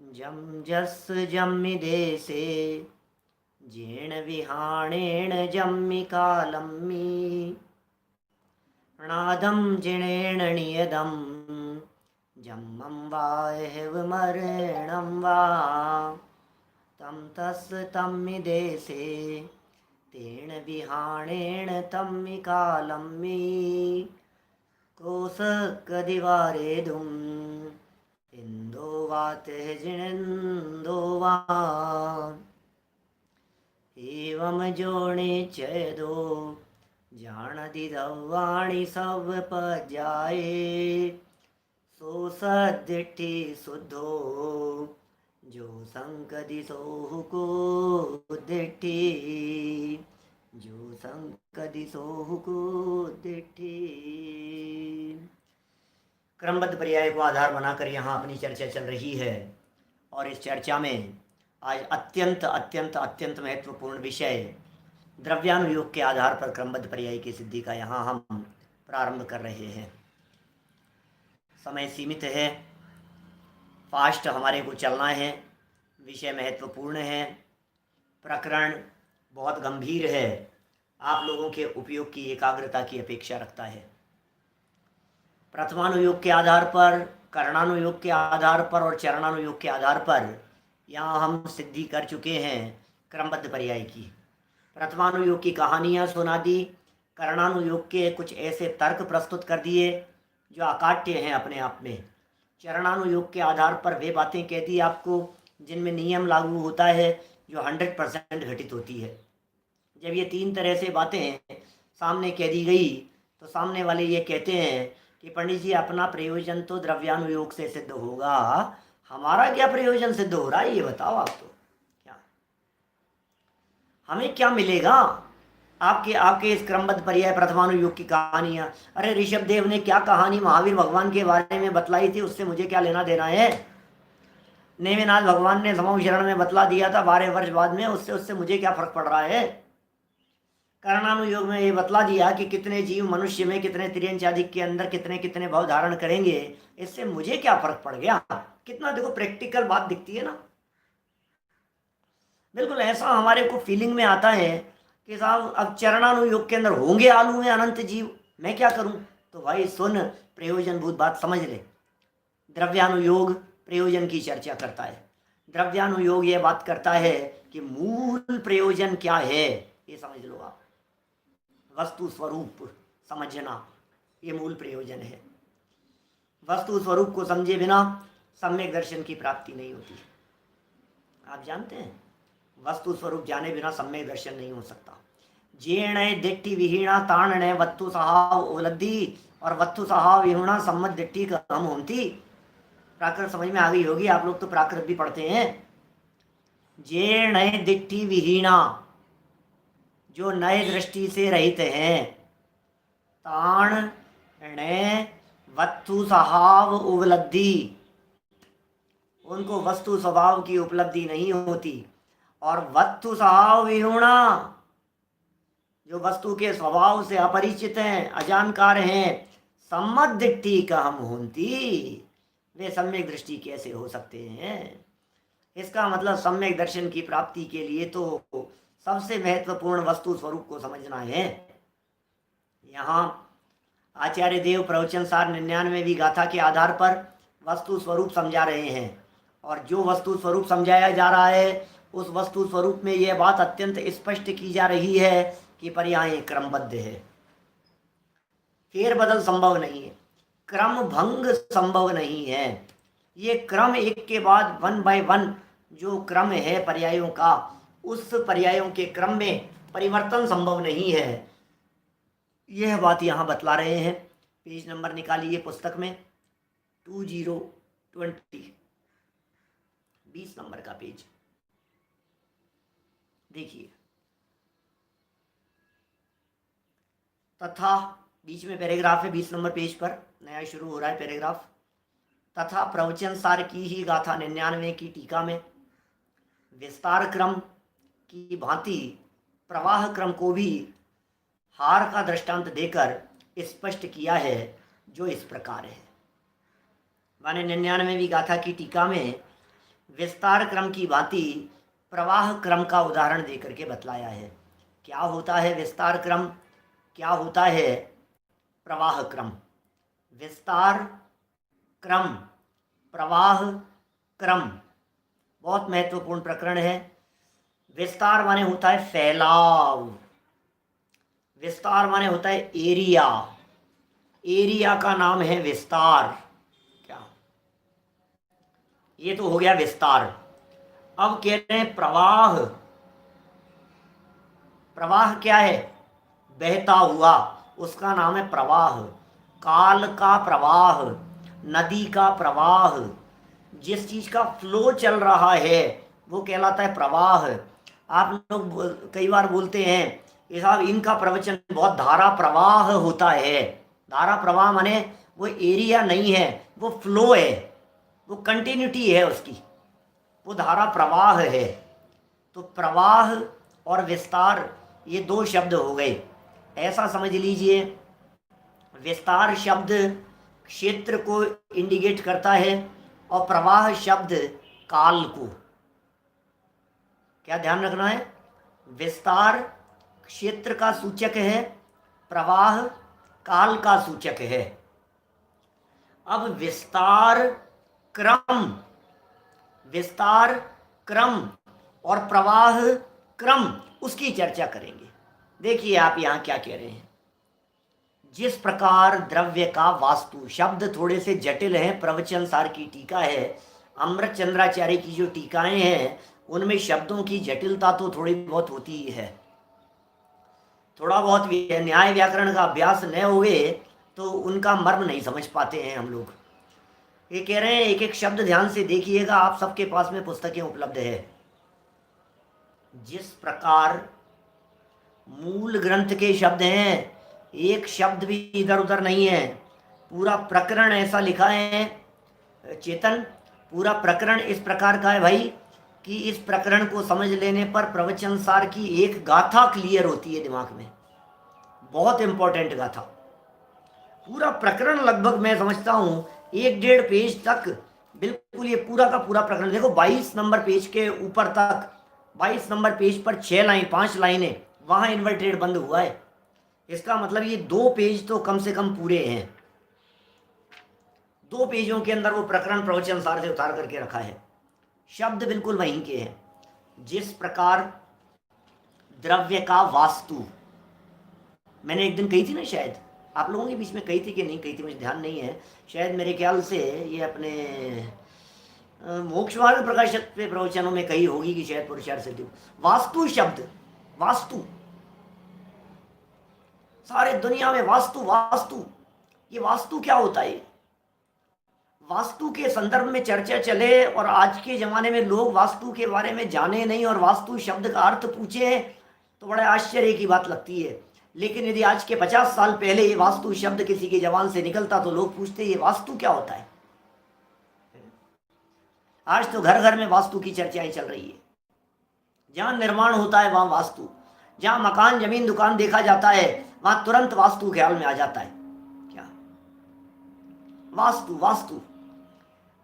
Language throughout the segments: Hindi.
जं जस् जम्मि देशे जीर्ण विहाणेन जम्मि कालम्मि प्रणादं जिणेन नियदं जम्मं वा एवमर्णं वा तं तस् तम्मि देशे तेन विहाणेन तम्मि कालम्मि कोसकदिवारेदुम् इंदो वा तेजिणेन्दो वा एवं जोणे चेदो जानति दवाणी सब पजाए सो सदिठी शुद्धो जो संकदि सोहु को दिठी जो संकदि सोहु को दिठी। क्रमबद्ध पर्याय को आधार बनाकर यहाँ अपनी चर्चा चल रही है और इस चर्चा में आज अत्यंत अत्यंत अत्यंत महत्वपूर्ण विषय द्रव्यानुयोग के आधार पर क्रमबद्ध पर्याय की सिद्धि का यहाँ हम प्रारंभ कर रहे हैं। समय सीमित है, फास्ट हमारे को चलना है, विषय महत्वपूर्ण है, प्रकरण बहुत गंभीर है, आप लोगों के उपयोग की एकाग्रता की अपेक्षा रखता है। प्रथमानुयोग के आधार पर, करणानुयोग के आधार पर और चरणानुयोग के आधार पर यहाँ हम सिद्धि कर चुके हैं क्रमबद्ध पर्याय की। प्रथमानुयोग की कहानियाँ सुना दी, करणानुयोग के कुछ ऐसे तर्क प्रस्तुत कर दिए जो अकाट्य हैं अपने आप में। चरणानुयोग के आधार पर वे बातें कह दी आपको जिनमें नियम लागू होता है जो 100% घटित होती है। जब ये तीन तरह से बातें सामने कह दी गई तो सामने वाले ये कहते हैं कि पंडित जी अपना प्रयोजन तो द्रव्यानुयोग से सिद्ध होगा, हमारा क्या प्रयोजन सिद्ध हो रहा है ये बताओ आप। तो क्या हमें क्या मिलेगा आपके इस क्रमबद्ध पर्याय प्रथमानुयोग की कहानियां? अरे ऋषभ देव ने क्या कहानी महावीर भगवान के बारे में बतलाई थी, उससे मुझे क्या लेना देना है? नेमिनाथ भगवान ने समूह शरण में बतला दिया था 12 वर्ष बाद में, उससे मुझे क्या फर्क पड़ रहा है? करणानुयोग में ये बतला दिया कि कितने जीव मनुष्य में, कितने तिर्यंचाधिक के अंदर कितने कितने भाव धारण करेंगे, इससे मुझे क्या फर्क पड़ गया? कितना देखो प्रैक्टिकल बात दिखती है ना। बिल्कुल ऐसा हमारे को फीलिंग में आता है कि साहब अब चरणानुयोग के अंदर होंगे आलू में अनंत जीव, मैं क्या करूं? तो भाई सुन, प्रयोजनभूत बात समझ ले। द्रव्यानुयोग प्रयोजन की चर्चा करता है, द्रव्यानुयोग ये बात करता है कि मूल प्रयोजन क्या है, ये समझ लो आप। वस्तु स्वरूप समझना ये मूल प्रयोजन है। वस्तु स्वरूप को समझे बिना सम्यक दर्शन की प्राप्ति नहीं होती। आप जानते हैं वस्तु स्वरूप जाने बिना सम्यक दर्शन नहीं हो सकता। जेण दिट्ठी विहीणा ताण वत्तु सहाव उपलब्धि और वत्तु सहाव विहीणा सम्मत दिट्ठी का हम होती। प्राकृत समझ में आ गई होगी, आप लोग तो प्राकृत भी पढ़ते हैं। जेण दिट्ठी विहीणा जो नए दृष्टि से रहित हैं, ताण वस्तु स्वभाव उपलब्धि उनको वस्तु स्वभाव की उपलब्धि नहीं होती। और वस्तु स्वभाव विहुणा जो वस्तु के स्वभाव से अपरिचित हैं, अजानकार हैं, सम्मत दिट्ठी का हम होती, वे सम्यक दृष्टि कैसे हो सकते हैं? इसका मतलब सम्यक दर्शन की प्राप्ति के लिए तो सबसे महत्वपूर्ण वस्तु स्वरूप को समझना है। यहाँ आचार्य देव प्रवचन सार 99वीं गाथा के आधार पर वस्तु स्वरूप समझा रहे हैं, और जो वस्तु स्वरूप समझाया जा रहा है उस वस्तु स्वरूप में यह बात अत्यंत स्पष्ट की जा रही है कि पर्याय क्रमबद्ध है, फेरबदल संभव नहीं है, क्रम भंग संभव नहीं है। ये क्रम एक के बाद 1 by 1 जो क्रम है पर्यायों का, उस पर्यायों के क्रम में परिवर्तन संभव नहीं है। यह बात यहाँ बतला रहे हैं। पेज नंबर निकालिए पुस्तक में, 2020 20 नंबर का पेज देखिए। तथा बीच में पैराग्राफ है, 20 नंबर पेज पर नया शुरू हो रहा है पैराग्राफ। तथा प्रवचन सार की ही गाथा 99 की टीका में विस्तार क्रम की भांति प्रवाह क्रम को भी हार का दृष्टांत देकर स्पष्ट किया है, जो इस प्रकार है। माने 99वीं गाथा की टीका में विस्तार क्रम की भांति प्रवाह क्रम का उदाहरण देकर के बतलाया है। क्या होता है विस्तार क्रम, क्या होता है प्रवाह क्रम। विस्तार क्रम, प्रवाह क्रम बहुत महत्वपूर्ण प्रकरण है। विस्तार माने होता है फैलाव, विस्तार माने होता है एरिया, एरिया का नाम है विस्तार। क्या, ये तो हो गया विस्तार। अब कह रहे हैं प्रवाह, प्रवाह क्या है, बहता हुआ, उसका नाम है प्रवाह। काल का प्रवाह, नदी का प्रवाह, जिस चीज का फ्लो चल रहा है वो कहलाता है प्रवाह। आप लोग कई बार बोलते हैं ये साहब इनका प्रवचन बहुत धारा प्रवाह होता है। धारा प्रवाह माने वो एरिया नहीं है, वो फ्लो है, वो कंटिन्यूटी है उसकी, वो धारा प्रवाह है। तो प्रवाह और विस्तार ये दो शब्द हो गए। ऐसा समझ लीजिए, विस्तार शब्द क्षेत्र को इंडिकेट करता है और प्रवाह शब्द काल को। क्या ध्यान रखना है, विस्तार क्षेत्र का सूचक है, प्रवाह काल का सूचक है। अब विस्तार क्रम, विस्तार क्रम और प्रवाह क्रम, उसकी चर्चा करेंगे। देखिए आप यहाँ क्या कह रहे हैं। जिस प्रकार द्रव्य का वास्तु, शब्द थोड़े से जटिल हैं, प्रवचन सार की टीका है, अमृत चंद्राचार्य की जो टीकाएं हैं उनमें शब्दों की जटिलता तो थोड़ी बहुत होती ही है। थोड़ा बहुत न्याय व्याकरण का अभ्यास न हुए तो उनका मर्म नहीं समझ पाते हैं हम लोग। ये कह रहे हैं एक एक शब्द ध्यान से देखिएगा, आप सबके पास में पुस्तकें उपलब्ध है। जिस प्रकार मूल ग्रंथ के शब्द हैं, एक शब्द भी इधर उधर नहीं है, पूरा प्रकरण ऐसा लिखा है चेतन, पूरा प्रकरण इस प्रकार का है भाई कि इस प्रकरण को समझ लेने पर प्रवचन सार की एक गाथा क्लियर होती है दिमाग में, बहुत इंपॉर्टेंट गाथा। पूरा प्रकरण लगभग मैं समझता हूँ 1-1.5 पेज तक, बिल्कुल ये पूरा का पूरा प्रकरण देखो, 22 नंबर पेज के ऊपर तक, 22 नंबर पेज पर 6 लाइन 5 लाइनें वहाँ इन्वर्टेड बंद हुआ है। इसका मतलब ये 2 पेज तो कम से कम पूरे हैं। 2 पेजों के अंदर वो प्रकरण प्रवचन सार से उतार करके रखा है, शब्द बिल्कुल वहीं के हैं। जिस प्रकार द्रव्य का वास्तु, मैंने एक दिन कही थी ना, शायद आप लोगों के बीच में कही थी कि नहीं कही थी मुझे ध्यान नहीं है, शायद मेरे ख्याल से ये अपने मोक्ष मार्ग प्रकाशक पे प्रवचनों में कही होगी कि शायद पुरुषार्थ सिद्धि। वास्तु शब्द, वास्तु, सारे दुनिया में वास्तु वास्तु, ये वास्तु क्या होता है, वास्तु के संदर्भ में चर्चा चले और आज के जमाने में लोग वास्तु के बारे में जाने नहीं और वास्तु शब्द का अर्थ पूछे तो बड़े आश्चर्य की बात लगती है। लेकिन यदि आज के 50 साल पहले ये वास्तु शब्द किसी की जबान से निकलता तो लोग पूछते ये वास्तु क्या होता है। आज तो घर घर में वास्तु की चर्चाएं चल रही है, जहां निर्माण होता है वहां वास्तु, जहां मकान जमीन दुकान देखा जाता है वहां तुरंत वास्तु ख्याल में आ जाता है। क्या वास्तु, वास्तु,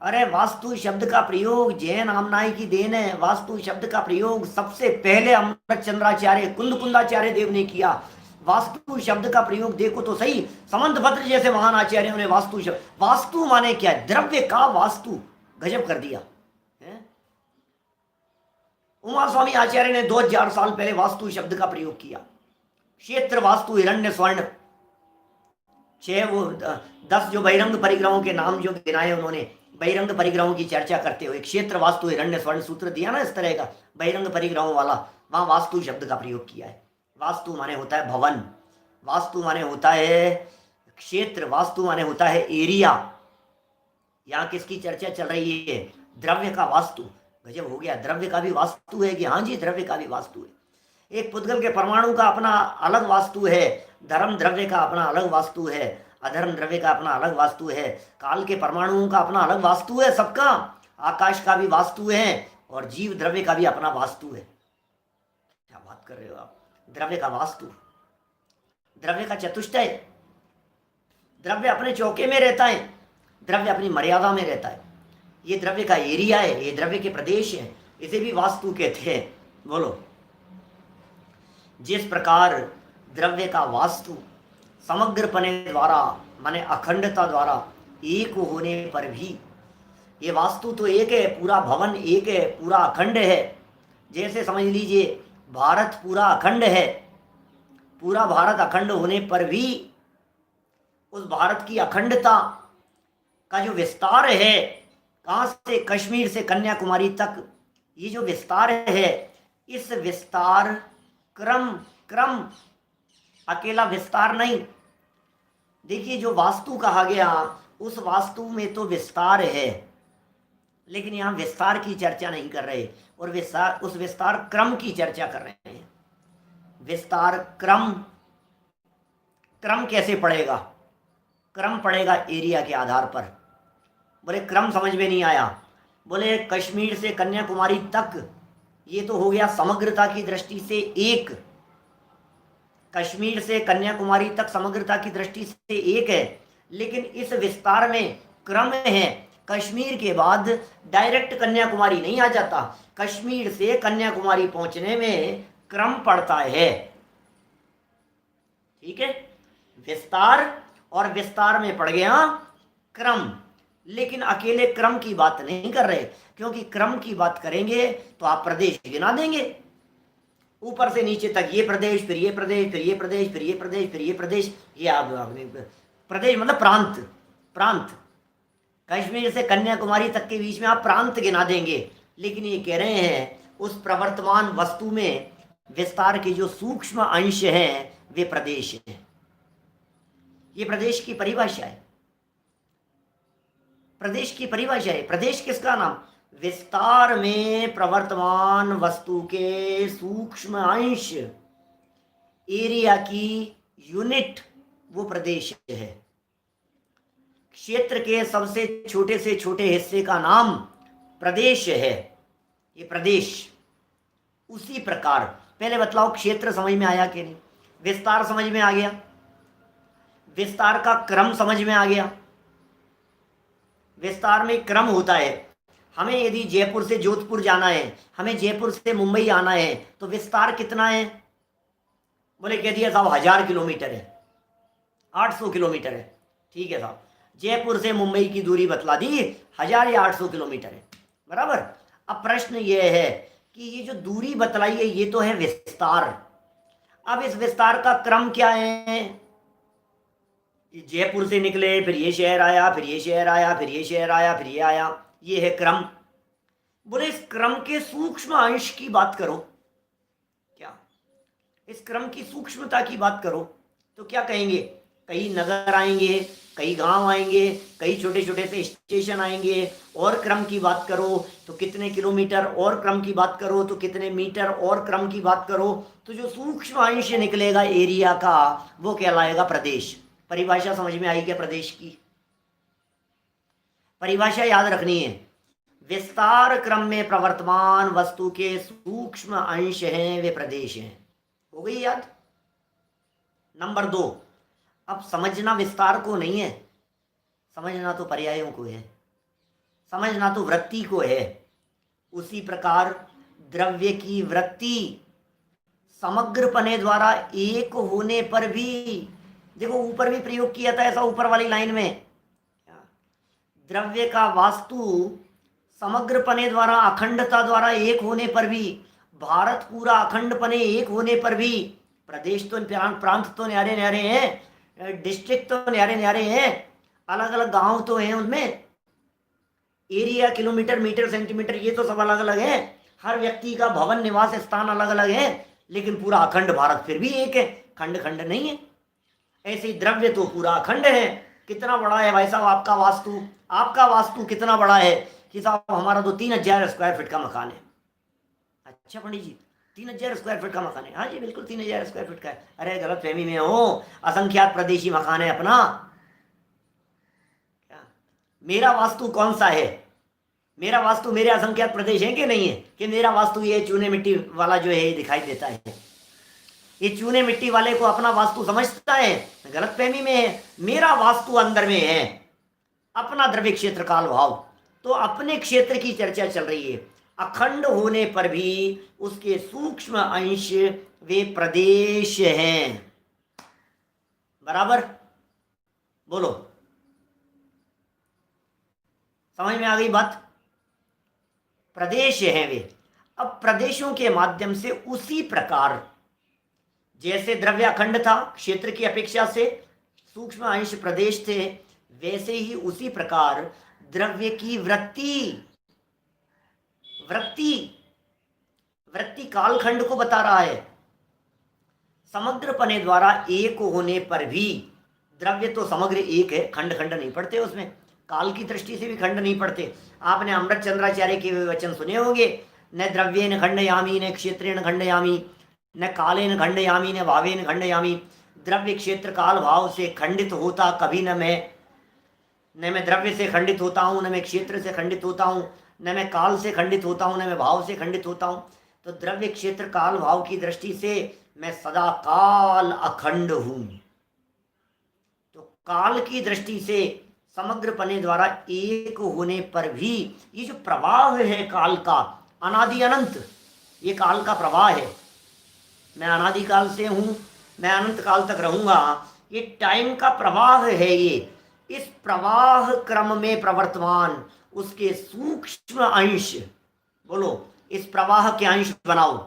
अरे वास्तु शब्द का प्रयोग जैन आमनाई की देन है। वास्तु शब्द का प्रयोग सबसे पहले अमृत चंद्राचार्य कुंदकुंदाचार्य देव ने किया। वास्तु शब्द का प्रयोग देखो तो सही, समंत भद्र जैसे महान आचार्यों ने वास्तु शब्द, वास्तु माने क्या है, द्रव्य का वास्तु, गजब कर दिया है। उमा स्वामी आचार्य ने 2000 साल पहले वास्तु शब्द का प्रयोग किया। क्षेत्र वास्तु हिरण्य स्वर्ण, 10 जो बहिरंग परिग्रहों के नाम जो गिनाए उन्होंने, बहिरंग परिग्रहों की चर्चा करते हुए क्षेत्र वास्तु हिरण्य स्वर्ण सूत्र दिया ना इस तरह का बहिरंग परिग्रहों वाला, वहां वास्तु शब्द का प्रयोग किया है। वास्तु माने होता है भवन, वास्तु माने होता है क्षेत्र, वास्तु माने होता है एरिया। यहाँ किसकी चर्चा चल रही है, द्रव्य का वास्तु। गजब हो गया, द्रव्य का भी वास्तु है कि हाँ जी द्रव्य का भी वास्तु है। एक पुद्गल के परमाणु का अपना अलग वास्तु है, धर्म द्रव्य का अपना अलग वास्तु है, अधर्म द्रव्य का अपना अलग वास्तु है, काल के परमाणुओं का अपना अलग वास्तु है सबका, आकाश का भी वास्तु है और जीव द्रव्य का भी अपना वास्तु है। क्या बात कर रहे हो आप, द्रव्य का वास्तु, द्रव्य का चतुष्टय। द्रव्य अपने चौके में रहता है, द्रव्य अपनी मर्यादा में रहता है। ये द्रव्य का एरिया है, ये द्रव्य के प्रदेश है, इसे भी वास्तु कहते हैं। बोलो, जिस प्रकार द्रव्य का वास्तु समग्रपने द्वारा माने अखंडता द्वारा एक होने पर भी, ये वास्तु तो एक है, पूरा भवन एक है, पूरा अखंड है। जैसे समझ लीजिए भारत पूरा अखंड है, पूरा भारत अखंड होने पर भी उस भारत की अखंडता का जो विस्तार है, कहाँ से, कश्मीर से कन्याकुमारी तक, ये जो विस्तार है, इस विस्तार क्रम क्रम अकेला विस्तार नहीं। देखिए जो वास्तु कहा गया, उस वास्तु में तो विस्तार है, लेकिन यहाँ विस्तार की चर्चा नहीं कर रहे, और विस्तार, उस विस्तार क्रम की चर्चा कर रहे हैं। विस्तार क्रम, क्रम कैसे पड़ेगा? क्रम पड़ेगा एरिया के आधार पर। बोले क्रम समझ में नहीं आया। बोले कश्मीर से कन्याकुमारी तक ये तो हो गया समग्रता की दृष्टि से एक, कश्मीर से कन्याकुमारी तक समग्रता की दृष्टि से एक है, लेकिन इस विस्तार में क्रम है। कश्मीर के बाद डायरेक्ट कन्याकुमारी नहीं आ जाता, कश्मीर से कन्याकुमारी पहुंचने में क्रम पड़ता है। ठीक है, विस्तार और विस्तार में पड़ गया क्रम, लेकिन अकेले क्रम की बात नहीं कर रहे, क्योंकि क्रम की बात करेंगे तो आप प्रदेश गिना देंगे, ऊपर से नीचे तक, ये प्रदेश, फिर ये प्रदेश, फिर ये प्रदेश, फिर ये प्रदेश, फिर ये प्रदेश, ये आप प्रदेश मतलब प्रांत, प्रांत, कश्मीर से कन्याकुमारी तक के बीच में आप प्रांत गिना देंगे। लेकिन ये कह रहे हैं उस प्रवर्तमान वस्तु में विस्तार के जो सूक्ष्म अंश हैं वे प्रदेश हैं। ये प्रदेश की परिभाषा है, प्रदेश की परिभाषा है। प्रदेश किसका नाम? विस्तार में प्रवर्तमान वस्तु के सूक्ष्म अंश, एरिया की यूनिट, वो प्रदेश है। क्षेत्र के सबसे छोटे से छोटे हिस्से का नाम प्रदेश है, ये प्रदेश। उसी प्रकार पहले बतलाओ क्षेत्र समझ में आया कि नहीं? विस्तार समझ में आ गया, विस्तार का क्रम समझ में आ गया। विस्तार में क्रम होता है। हमें यदि जयपुर से जोधपुर जाना है, हमें जयपुर से मुंबई आना है, तो विस्तार कितना है? बोले कह दिया साहब 1000 किलोमीटर है, 800 किलोमीटर है। ठीक है साहब, जयपुर से मुंबई की दूरी बतला दी, 1000 या 800 किलोमीटर है, बराबर। अब प्रश्न ये है कि ये जो दूरी बतलाई है ये तो है विस्तार। अब इस विस्तार का क्रम क्या है? जयपुर से निकले, फिर ये शहर आया, फिर ये शहर आया, फिर ये शहर आया, फिर ये आया, ये है क्रम। बोले इस क्रम के सूक्ष्म अंश की बात करो, क्या इस क्रम की सूक्ष्मता की बात करो तो क्या कहेंगे? कई नगर आएंगे, कई गांव आएंगे, कई छोटे छोटे से स्टेशन आएंगे। और क्रम की बात करो तो कितने किलोमीटर, और क्रम की बात करो तो कितने मीटर, और क्रम की बात करो तो जो सूक्ष्म अंश निकलेगा एरिया का वो कहलाएगा प्रदेश। परिभाषा समझ में आई क्या प्रदेश की? परिभाषा याद रखनी है। विस्तार क्रम में प्रवर्तमान वस्तु के सूक्ष्म अंश हैं वे प्रदेश हैं। हो गई याद? नंबर 2, अब समझना विस्तार को नहीं है, समझना तो पर्यायों को है, समझना तो वृत्ति को है। उसी प्रकार द्रव्य की वृत्ति समग्रपने द्वारा एक होने पर भी, देखो ऊपर भी प्रयोग किया था ऐसा, ऊपर वाली लाइन में, द्रव्य का वास्तु समग्रपने द्वारा अखंडता द्वारा एक होने पर भी, भारत पूरा अखंडपने एक होने पर भी, प्रदेश तो प्रांत तो न्यारे न्यारे हैं, डिस्ट्रिक्ट तो न्यारे न्यारे हैं, अलग अलग गांव तो हैं, उनमें एरिया किलोमीटर मीटर सेंटीमीटर ये तो सब अलग अलग है, हर व्यक्ति का भवन निवास स्थान अलग अलग है, लेकिन पूरा अखंड भारत फिर भी एक है, खंड खंड नहीं है। ऐसे ही द्रव्य तो पूरा अखंड है। कितना बड़ा है भाई साहब आपका वास्तु? आपका वास्तु कितना बड़ा है कि साहब हमारा तो 3000 स्क्वायर फीट का मकान है। अच्छा पंडित जी 3000 स्क्वायर फीट का मकान है? हाँ जी बिल्कुल 3000 स्क्वायर फीट का है। अरे गलत फहमी में हो, असंख्यात प्रदेशी मकान है अपना। क्या मेरा वास्तु कौन सा है? मेरा वास्तु मेरे असंख्यात प्रदेश है कि नहीं है? कि मेरा वास्तु ये चूने मिट्टी वाला जो है दिखाई देता है, ये चूने मिट्टी वाले को अपना वास्तु समझता है? गलत फहमी में है। मेरा वास्तु अंदर में है अपना द्रव्य क्षेत्र काल भाव, तो अपने क्षेत्र की चर्चा चल रही है। अखंड होने पर भी उसके सूक्ष्म अंश वे प्रदेश हैं। बराबर? बोलो, समझ में आ गई बात? प्रदेश हैं वे। अब प्रदेशों के माध्यम से उसी प्रकार जैसे द्रव्य अखंड था, क्षेत्र की अपेक्षा से सूक्ष्म अंश प्रदेश थे, वैसे ही उसी प्रकार द्रव्य की वृत्ति वृत्ति वृत्ति कालखंड को बता रहा है। समग्रपने द्वारा एक होने पर भी द्रव्य तो समग्र एक है, खंड खंड नहीं पड़ते उसमें, काल की दृष्टि से भी खंड नहीं पड़ते। आपने अमृत चंद्राचार्य के वचन सुने होंगे, न द्रव्येन खंडयामी न क्षेत्रेण खंडयामी न कालेन खंडयामी न भावेन खंडयामी। द्रव्य क्षेत्र काल भाव से खंडित होता कभी न मैं द्रव्य से खंडित होता हूँ, न मैं क्षेत्र से खंडित होता हूँ, न मैं काल से खंडित होता हूँ, न मैं भाव से खंडित होता हूँ। तो द्रव्य क्षेत्र काल भाव की दृष्टि से मैं सदा काल अखंड हूँ। तो काल की दृष्टि से समग्र पने द्वारा एक होने पर भी ये जो प्रवाह है काल का, अनादि अनंत, ये काल का प्रवाह है। मैं अनादि काल से हूँ, मैं अनंत काल तक रहूँगा, ये टाइम का प्रवाह है। ये इस प्रवाह क्रम में प्रवर्तमान उसके सूक्ष्म अंश, बोलो इस प्रवाह के अंश बनाओ,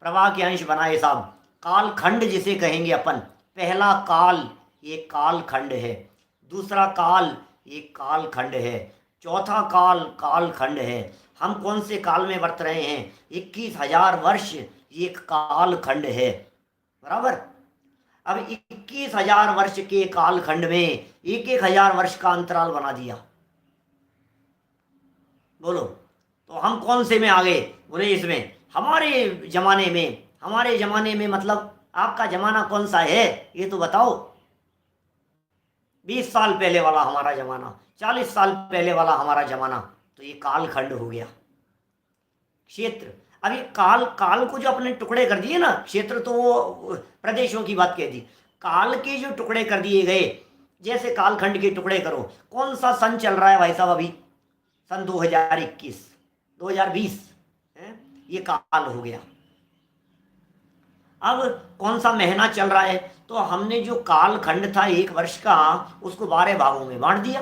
प्रवाह के अंश बनाए साहब। काल खंड जिसे कहेंगे अपन, पहला काल ये काल खंड है, दूसरा काल ये काल खंड है, चौथा काल काल खंड है। हम कौन से काल में वर्त रहे हैं? 21,000 वर्ष ये काल खंड है। बराबर? अब 21,000 वर्ष के काल खंड में 1,000 वर्ष का अंतराल बना दिया। बोलो, तो हम कौन से में आ गए? बोले इसमें, हमारे जमाने में मतलब आपका जमाना कौन सा है ये तो बताओ। 20 साल पहले वाला हमारा जमाना, 40 साल पहले वाला हमारा जमाना, तो ये काल खंड हो गया। क्षेत्र, अब ये काल को जो अपने टुकड़े कर दिए ना, क्षेत्र तो वो प्रदेशों की बात कह दी, काल के जो टुकड़े कर दिए गए, जैसे कालखंड के टुकड़े करो। कौन सा सन चल रहा है भाई साहब अभी? सन 2021 2020 है, ये काल हो गया। अब कौन सा महीना चल रहा है? तो हमने जो काल खंड था 1 वर्ष का, उसको 12 भागों में बांट दिया,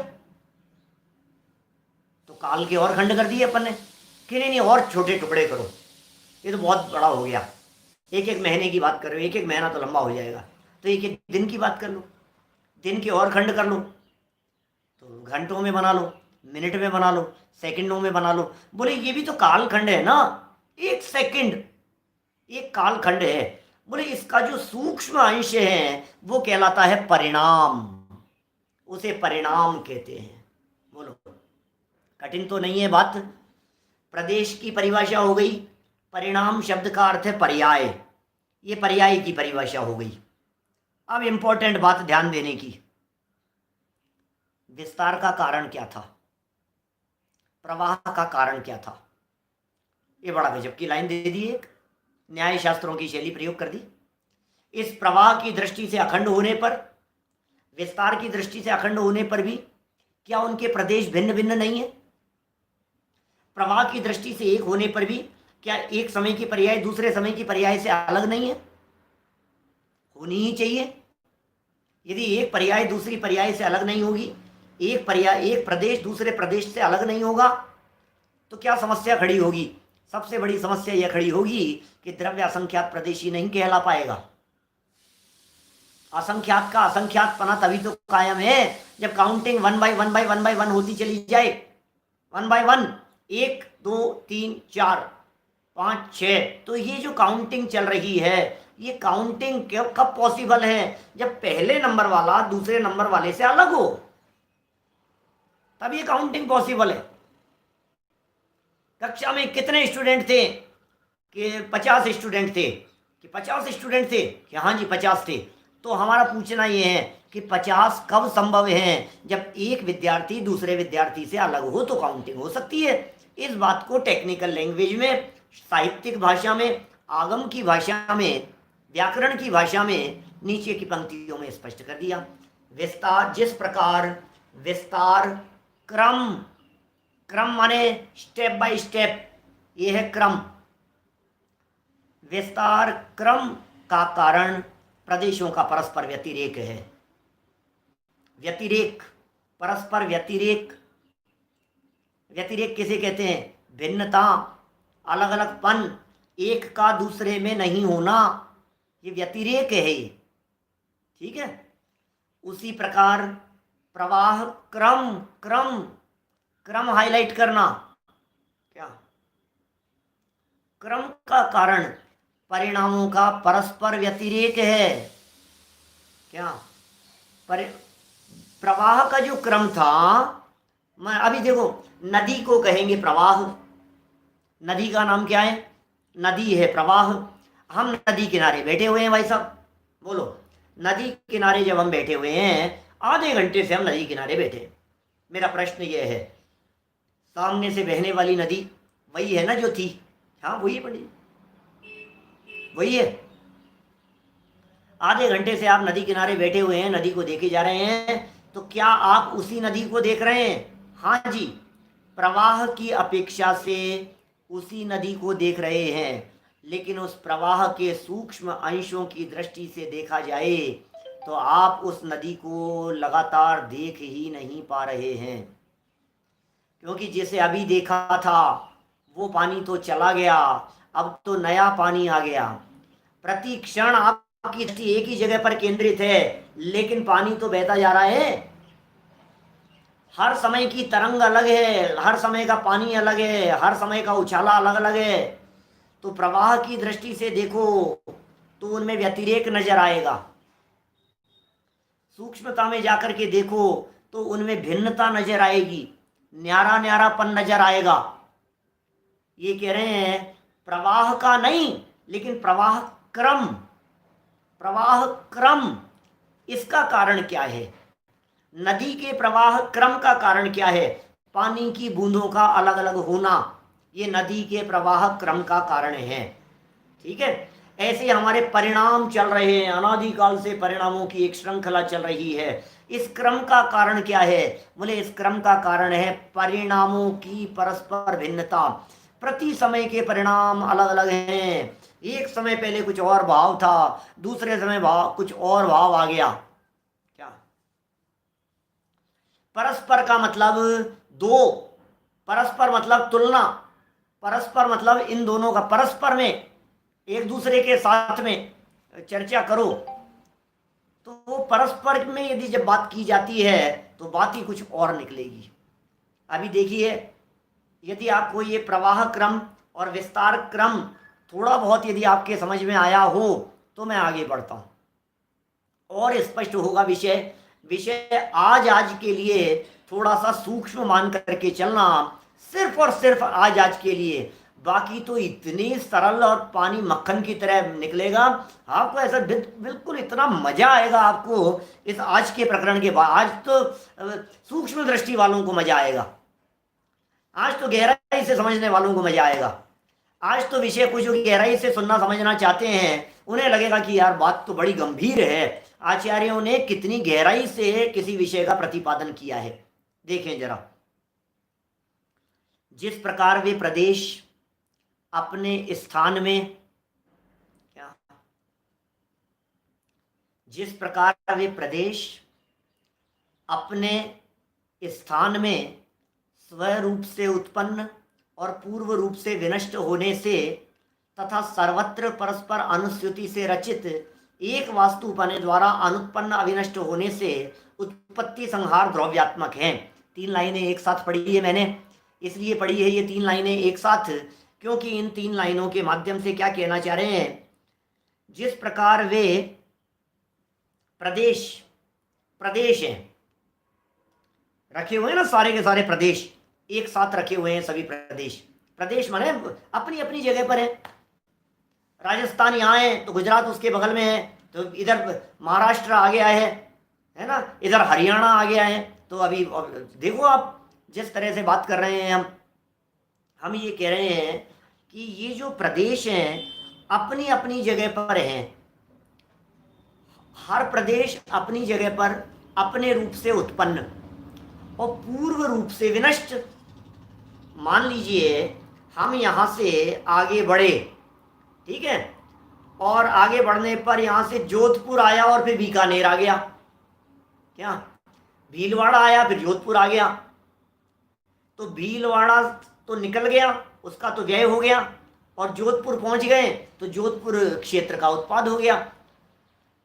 तो काल के और खंड कर दिए अपन ने कि नहीं और छोटे टुकड़े करो, ये तो बहुत बड़ा हो गया। एक एक महीने की बात कर रहे हो, एक एक महीना तो लंबा हो जाएगा, तो एक एक दिन की बात कर लो, दिन के और खंड कर लो, तो घंटों में बना लो, मिनट में बना लो, सेकंडों में बना लो। बोले ये भी तो काल खंड है ना, 1 सेकंड एक काल खंड है। बोले इसका जो सूक्ष्म अंश है वो कहलाता है परिणाम, उसे परिणाम कहते हैं। बोलो, कठिन तो नहीं है बात? प्रदेश की परिभाषा हो गई, परिणाम शब्द का अर्थ है पर्याय, ये पर्याय की परिभाषा हो गई। अब इंपॉर्टेंट बात ध्यान देने की, विस्तार का कारण क्या था, प्रवाह का कारण क्या था? ये बड़ा गजब की लाइन दे दी, एक न्याय शास्त्रों की शैली प्रयोग कर दी। इस प्रवाह की दृष्टि से अखंड होने पर, विस्तार की दृष्टि से अखंड होने पर भी क्या उनके प्रदेश भिन्न भिन्न नहीं है? प्रवाह की दृष्टि से एक होने पर भी क्या एक समय की पर्याय दूसरे समय की पर्याय से अलग नहीं है? होनी ही चाहिए। यदि एक पर्याय दूसरी पर्याय से अलग नहीं होगी, एक प्रदेश दूसरे प्रदेश से अलग नहीं होगा, तो क्या समस्या खड़ी होगी? सबसे बड़ी समस्या यह खड़ी होगी कि द्रव्य असंख्यात प्रदेशी नहीं कहला पाएगा। असंख्यात का असंख्यातपना तभी तो कायम है जब काउंटिंग 1 बाय 1 बाय 1 बाय 1 होती चली जाए। 1 बाय 1, 1 2 3 4 5 6, तो ये जो काउंटिंग चल रही है, ये काउंटिंग कब पॉसिबल है? जब पहले नंबर वाला दूसरे नंबर वाले से अलग हो, तब ये काउंटिंग पॉसिबल है। कक्षा में कितने स्टूडेंट थे? कि 50 स्टूडेंट थे। कि 50 स्टूडेंट थे? कि हाँ जी 50 थे। तो हमारा पूछना ये है कि 50 कब संभव है? जब एक विद्यार्थी दूसरे विद्यार्थी से अलग हो तो काउंटिंग हो सकती है। इस बात को टेक्निकल लैंग्वेज में, साहित्यिक भाषा में, आगम की भाषा में, व्याकरण की भाषा में नीचे की पंक्तियों में स्पष्ट कर दिया। विस्तार, जिस प्रकार विस्तार क्रम क्रम माने स्टेप बाय स्टेप, ये है क्रम। विस्तार क्रम का कारण प्रदेशों का परस्पर व्यतिरेक है। व्यतिरेक, परस्पर व्यतिरेक। व्यतिरेक किसे कहते हैं? भिन्नता, अलग अलगपन, एक का दूसरे में नहीं होना, ये व्यतिरेक है ये। ठीक है। उसी प्रकार प्रवाह क्रम, क्रम, क्रम हाईलाइट करना। क्या? क्रम का कारण परिणामों का परस्पर व्यतिरेक है। क्या? प्रवाह का जो क्रम था, मैं अभी देखो, नदी को कहेंगे प्रवाह। नदी का नाम क्या है? नदी है, प्रवाह। हम नदी किनारे बैठे हुए हैं भाई साहब, बोलो। नदी किनारे जब हम बैठे हुए हैं, आधे घंटे से हम नदी किनारे बैठे हैं। मेरा प्रश्न यह है, सामने से बहने वाली नदी वही है ना जो थी? हाँ वही है पंडित, वही है। आधे घंटे से आप नदी किनारे बैठे हुए हैं, नदी को देखे जा रहे हैं, तो क्या आप उसी नदी को देख रहे हैं? हाँ जी, प्रवाह की अपेक्षा से उसी नदी को देख रहे हैं, लेकिन उस प्रवाह के सूक्ष्म अंशों की दृष्टि से देखा जाए तो आप उस नदी को लगातार देख ही नहीं पा रहे हैं। क्योंकि जिसे अभी देखा था वो पानी तो चला गया, अब तो नया पानी आ गया। प्रति क्षण आपकी दृष्टि एक ही जगह पर केंद्रित है, लेकिन पानी तो बहता जा रहा है। हर समय की तरंग अलग है, हर समय का पानी अलग है, हर समय का उछाला अलग अलग है। तो प्रवाह की दृष्टि से देखो तो उनमें व्यतिरेक नजर आएगा। सूक्ष्मता में जाकर के देखो तो उनमें भिन्नता नजर आएगी, न्यारा न्यारापन नजर आएगा। ये कह रहे हैं प्रवाह का नहीं, लेकिन प्रवाह क्रम, प्रवाह क्रम, इसका कारण क्या है? नदी के प्रवाह क्रम का कारण क्या है? पानी की बूंदों का अलग अलग होना, ये नदी के प्रवाह क्रम का कारण है। ठीक है। ऐसे हमारे परिणाम चल रहे हैं, अनादिकाल से परिणामों की एक श्रृंखला चल रही है। इस क्रम का कारण क्या है? बोले इस क्रम का कारण है परिणामों की परस्पर भिन्नता। प्रति समय के परिणाम अलग अलग हैं। एक समय पहले कुछ और भाव था, दूसरे समय भाव कुछ और भाव आ गया। क्या? परस्पर का मतलब दो, परस्पर मतलब तुलना, परस्पर मतलब इन दोनों का, परस्पर में एक दूसरे के साथ में चर्चा करो। तो परस्पर में यदि जब बात की जाती है तो बात ही कुछ और निकलेगी। अभी देखिए, यदि आपको ये प्रवाह क्रम और विस्तार क्रम थोड़ा बहुत यदि आपके समझ में आया हो तो मैं आगे बढ़ता हूं और स्पष्ट होगा विषय। विषय आज के लिए थोड़ा सा सूक्ष्म मान करके चलना, सिर्फ और सिर्फ आज के लिए। बाकी तो इतनी सरल और पानी मक्खन की तरह निकलेगा, आपको ऐसा बिल्कुल इतना मजा आएगा आपको इस आज के प्रकरण के बाद। आज तो सूक्ष्म दृष्टि वालों को मजा आएगा, आज तो गहराई से समझने वालों को मजा आएगा। आज तो विषय को जो गहराई से सुनना समझना चाहते हैं उन्हें लगेगा कि यार बात तो बड़ी गंभीर है, आचार्यों ने कितनी गहराई से किसी विषय का प्रतिपादन किया है। देखें जरा, जिस प्रकार वे प्रदेश अपने स्थान में, क्या, जिस प्रकार वे प्रदेश अपने स्थान में स्वरूप से उत्पन्न और पूर्व रूप से विनष्ट होने से तथा सर्वत्र परस्पर अनुस्यूति से रचित एक वास्तुपने द्वारा अनुत्पन्न अविनष्ट होने से उत्पत्ति संहार द्रव्यात्मक हैं। 3 लाइनें एक साथ पढ़ी है मैंने, इसलिए पढ़ी है ये 3 लाइनें एक साथ, क्योंकि इन 3 लाइनों के माध्यम से क्या कहना चाह रहे हैं? जिस प्रकार वे प्रदेश हैं, रखे हुए हैं ना, सारे के सारे प्रदेश एक साथ रखे हुए हैं, सभी प्रदेश माने अपनी अपनी जगह पर है। राजस्थान यहाँ है तो गुजरात उसके बगल में है, तो इधर महाराष्ट्र आ गया है ना, इधर हरियाणा आ गया है। तो अभी देखो आप जिस तरह से बात कर रहे हैं, हम ये कह रहे हैं कि ये जो प्रदेश हैं अपनी अपनी जगह पर हैं, हर प्रदेश अपनी जगह पर अपने रूप से उत्पन्न और पूर्व रूप से विनष्ट। मान लीजिए हम यहाँ से आगे बढ़े, ठीक है, और आगे बढ़ने पर यहाँ से जोधपुर आया और फिर बीकानेर आ गया, क्या भीलवाड़ा आया फिर जोधपुर आ गया, तो भीलवाड़ा तो निकल गया, उसका तो व्यय हो गया, और जोधपुर पहुंच गए तो जोधपुर क्षेत्र का उत्पाद हो गया।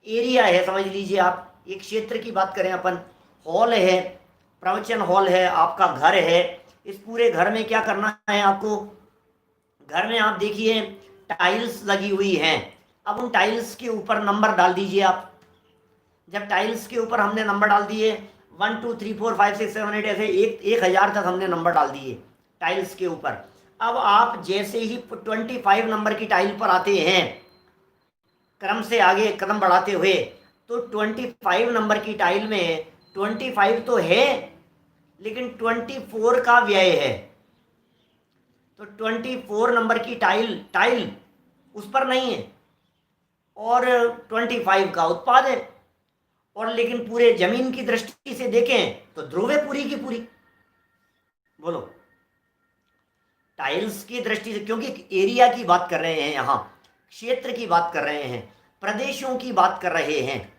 एरिया है, समझ लीजिए आप, एक क्षेत्र की बात करें अपन, हॉल है, प्रवचन हॉल है, आपका घर है, इस पूरे घर में क्या करना है आपको, घर में आप देखिए टाइल्स लगी हुई हैं, अब उन टाइल्स के ऊपर नंबर डाल दीजिए आप। जब टाइल्स के ऊपर हमने नंबर डाल दिए 1 2 3 4 5 6 7 8 ऐसे 1000 तक हमने नंबर डाल दिए टाइल्स के ऊपर। अब आप जैसे ही 25 नंबर की टाइल पर आते हैं, क्रम से आगे कदम बढ़ाते हुए, तो 25 नंबर की टाइल में 25 तो है लेकिन 24 का व्यय है, तो 24 नंबर की टाइल उस पर नहीं है और 25 का उत्पाद है। और लेकिन पूरे जमीन की दृष्टि से देखें तो ध्रुव है पूरी की पूरी। बोलो, टाइल्स की दृष्टि से, क्योंकि एरिया की बात कर रहे हैं, यहां क्षेत्र की बात कर रहे हैं, प्रदेशों की बात कर रहे हैं,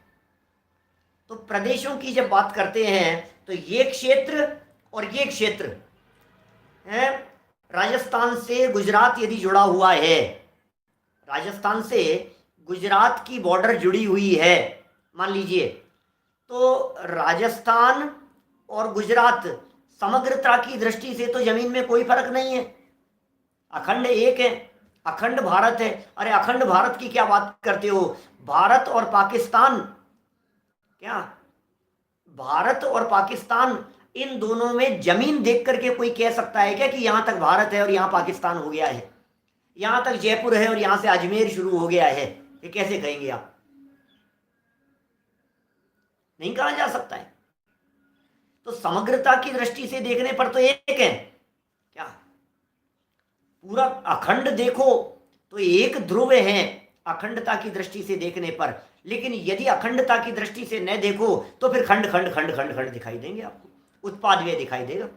तो प्रदेशों की जब बात करते हैं तो ये क्षेत्र और ये क्षेत्र है, राजस्थान से गुजरात यदि जुड़ा हुआ है, राजस्थान से गुजरात की बॉर्डर जुड़ी हुई है मान लीजिए, तो राजस्थान और गुजरात समग्रता की दृष्टि से तो जमीन में कोई फर्क नहीं है, अखंड एक है, अखंड भारत है। अरे अखंड भारत की क्या बात करते हो, भारत और पाकिस्तान, क्या भारत और पाकिस्तान, इन दोनों में जमीन देख करके कोई कह सकता है क्या कि यहां तक भारत है और यहां पाकिस्तान हो गया है, यहां तक जयपुर है और यहां से अजमेर शुरू हो गया है, ये कैसे कहेंगे आप? नहीं कहा जा सकता है। तो समग्रता की दृष्टि से देखने पर तो एक है, क्या पूरा अखंड देखो तो एक ध्रुव है अखंडता की दृष्टि से देखने पर, लेकिन यदि अखंडता की दृष्टि से न देखो तो फिर खंड खंड खंड खंड खंड दिखाई देंगे आपको, उत्पाद व्यय दिखाई देगा,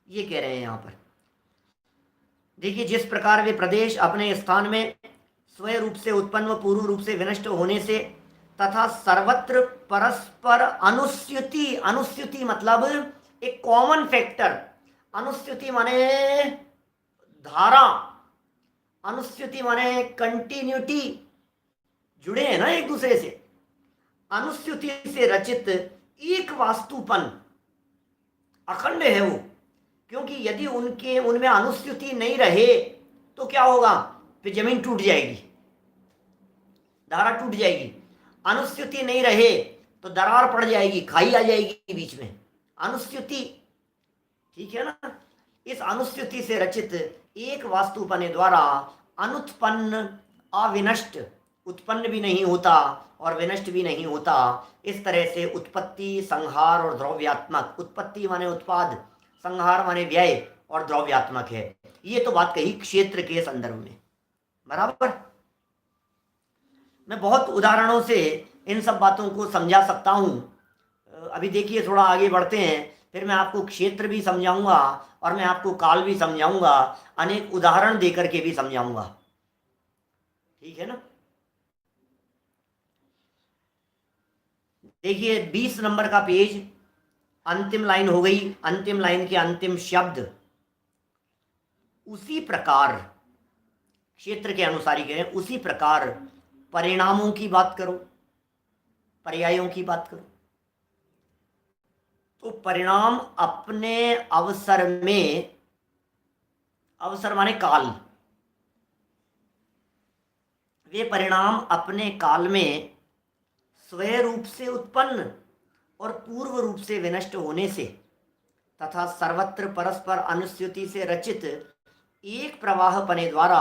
ये कह रहे हैं यहां पर। देखिए, जिस प्रकार वे प्रदेश अपने स्थान में स्वयं रूप से उत्पन्न व पूर्व रूप से विनष्ट होने से तथा सर्वत्र परस्पर अनुस्यूति, अनुस्यूति मतलब एक कॉमन फैक्टर, अनुस्यूति माने धारा, अनुस्यूति माने कंटिन्यूटी, जुड़े हैं ना एक दूसरे से, अनुस्यूति से रचित एक वास्तुपन, अखंड है वो, क्योंकि यदि उनमें अनुस्यूति नहीं रहे तो क्या होगा, फिर जमीन टूट जाएगी, धारा टूट जाएगी, अनुस्यूति नहीं रहे तो दरार पड़ जाएगी, खाई आ जाएगी बीच में, अनुस्यूति, ठीक है ना। इस अनुस्यूति से रचित एक वास्तुपने द्वारा अनुत्पन्न अविनष्ट, उत्पन्न भी नहीं होता और विनष्ट भी नहीं होता, इस तरह से उत्पत्ति, संहार और द्रव्यात्मक, उत्पत्ति माने उत्पाद, संहार माने व्यय और द्रव्यात्मक है। ये तो बात कही क्षेत्र के संदर्भ में, बराबर। मैं बहुत उदाहरणों से इन सब बातों को समझा सकता हूँ। अभी देखिए थोड़ा आगे बढ़ते हैं, फिर मैं आपको क्षेत्र भी समझाऊंगा और मैं आपको काल भी समझाऊंगा, अनेक उदाहरण देकर के भी समझाऊंगा, ठीक है ना। देखिए 20 नंबर का पेज, अंतिम लाइन हो गई, अंतिम लाइन के अंतिम शब्द, उसी प्रकार क्षेत्र के अनुसार ही कहें, उसी प्रकार परिणामों की बात करो, पर्यायों की बात करो, तो परिणाम अपने अवसर में, अवसर माने काल, वे परिणाम अपने काल में स्वयं रूप से उत्पन्न और पूर्व रूप से विनष्ट होने से तथा सर्वत्र परस्पर अनुस्यूति से रचित एक प्रवाह पने द्वारा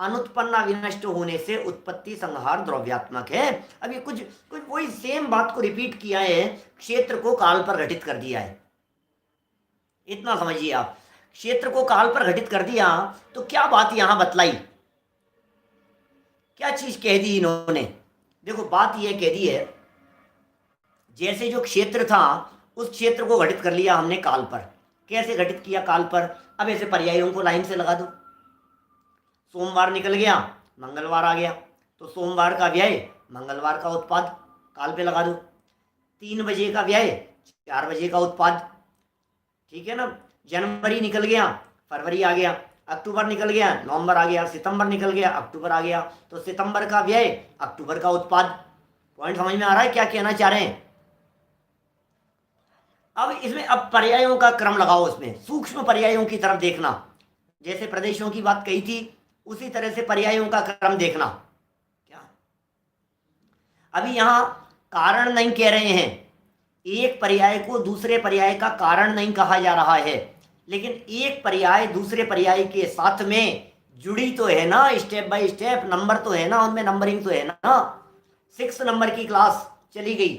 अनुत्पन्न विनष्ट होने से उत्पत्ति, संहार, द्रव्यात्मक है। अब ये कुछ कुछ वही सेम बात को रिपीट किया है, क्षेत्र को काल पर घटित कर दिया है, इतना समझिए आप। क्षेत्र को काल पर घटित कर दिया तो क्या बात यहां बतलाई, क्या चीज कह दी इन्होंने? देखो बात यह कह दी है, जैसे जो क्षेत्र था उस क्षेत्र को घटित कर लिया हमने काल पर, कैसे घटित किया काल पर? अब ऐसे पर्यायों को लाइन से लगा दो। सोमवार निकल गया, मंगलवार आ गया, तो सोमवार का व्यय मंगलवार का उत्पाद काल पे लगा दो। 3 बजे का व्यय 4 बजे का उत्पाद, ठीक है ना। जनवरी निकल गया, फरवरी आ गया, अक्टूबर निकल गया, नवंबर आ गया, सितंबर निकल गया, अक्टूबर आ गया, तो सितंबर का व्यय अक्टूबर का उत्पाद। पॉइंट समझ में आ रहा है क्या कहना चाह रहे हैं? अब इसमें अब पर्यायों का क्रम लगाओ, इसमें सूक्ष्म पर्यायों की तरफ देखना। जैसे प्रदेशों की बात कही थी उसी तरह से पर्यायों का क्रम देखना। क्या अभी यहां कारण नहीं कह रहे हैं, एक पर्याय को दूसरे पर्याय का कारण नहीं कहा जा रहा है, लेकिन एक पर्याय दूसरे पर्याय के साथ में जुड़ी तो है ना, स्टेप बाय स्टेप नंबर तो है ना, उनमें नंबरिंग तो है ना। 6 नंबर की क्लास चली गई,